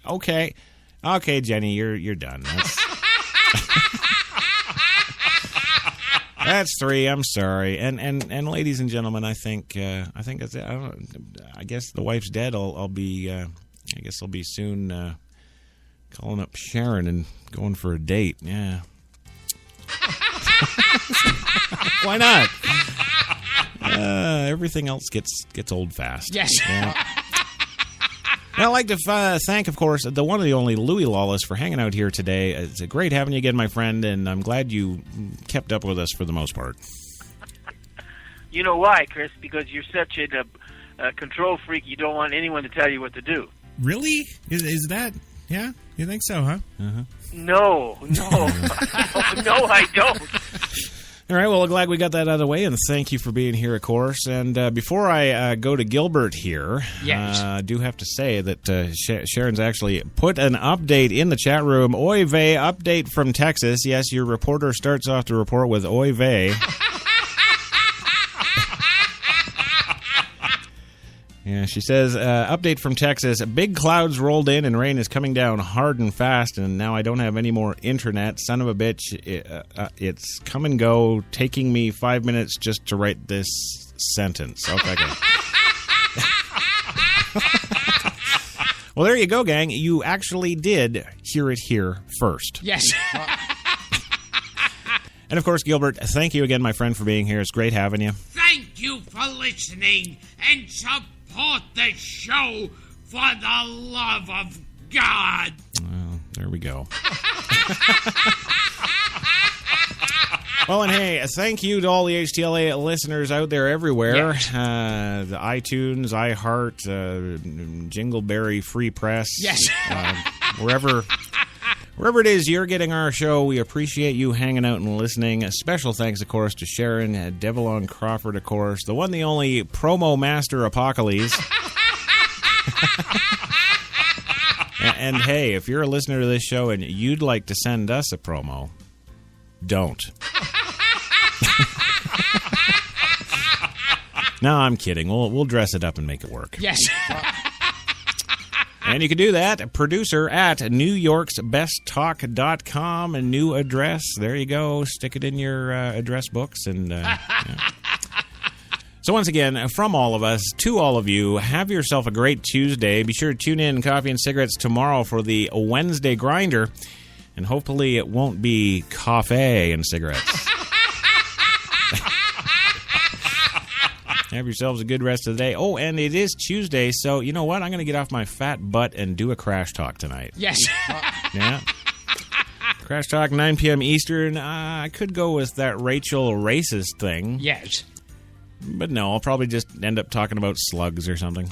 Okay, Jenny, you're done. That's 3. I'm sorry. And ladies and gentlemen, I think that's it. I guess the wife's dead. I'll be soon calling up Sharon and going for a date. Yeah. Why not? Everything else gets old fast. Yes. Yeah. And I'd like to thank, of course, the one and the only Louis Lawless for hanging out here today. It's great having you again, my friend, and I'm glad you kept up with us for the most part. You know why, Chris? Because you're such a control freak, you don't want anyone to tell you what to do. Really? Is that... Yeah? You think so, huh? Uh-huh. No. No, I don't. All right, well, I'm glad we got that out of the way, and thank you for being here, of course. And before I go to Gilbert here, yes. I do have to say that Sharon's actually put an update in the chat room. Oy vey, update from Texas. Yes, your reporter starts off the report with oy vey. Yeah, she says, update from Texas. Big clouds rolled in and rain is coming down hard and fast, and now I don't have any more internet. Son of a bitch, it's come and go, taking me 5 minutes just to write this sentence. Okay. Well, there you go, gang. You actually did hear it here first. Yes. And, of course, Gilbert, thank you again, my friend, for being here. It's great having you. Thank you for listening and support the show for the love of God. Well, there we go. Well, and hey, thank you to all the HTLA listeners out there everywhere. Yes. The iTunes, iHeart, Jingleberry, Free Press. Yes. Wherever it is you're getting our show, we appreciate you hanging out and listening. A special thanks, of course, to Sharon, Devlon Crawford, of course, the one, the only promo master Apocalypse. And hey, if you're a listener to this show and you'd like to send us a promo, don't. No, I'm kidding. We'll dress it up and make it work. Yes. And you can do that, producer at newyorksbesttalk.com, a new address. There you go. Stick it in your address books. And yeah. So once again, from all of us, to all of you, have yourself a great Tuesday. Be sure to tune in Coffee and Cigarettes tomorrow for the Wednesday Grinder. And hopefully it won't be coffee and cigarettes. Have yourselves a good rest of the day. Oh, and it is Tuesday, so you know what? I'm going to get off my fat butt and do a crash talk tonight. Yes. Yeah. Crash talk, 9 p.m. Eastern. I could go with that Rachel racist thing. Yes. But no, I'll probably just end up talking about slugs or something.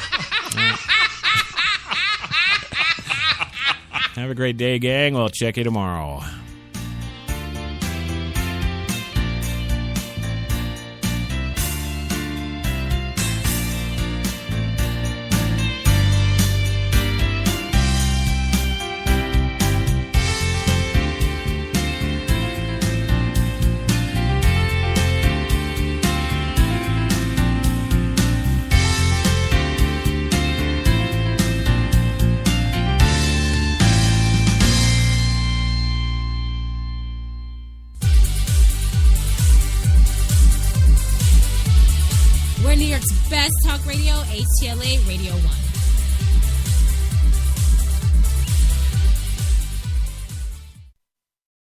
Have a great day, gang. We'll check you tomorrow. We're New York's best talk radio, HTLA Radio 1.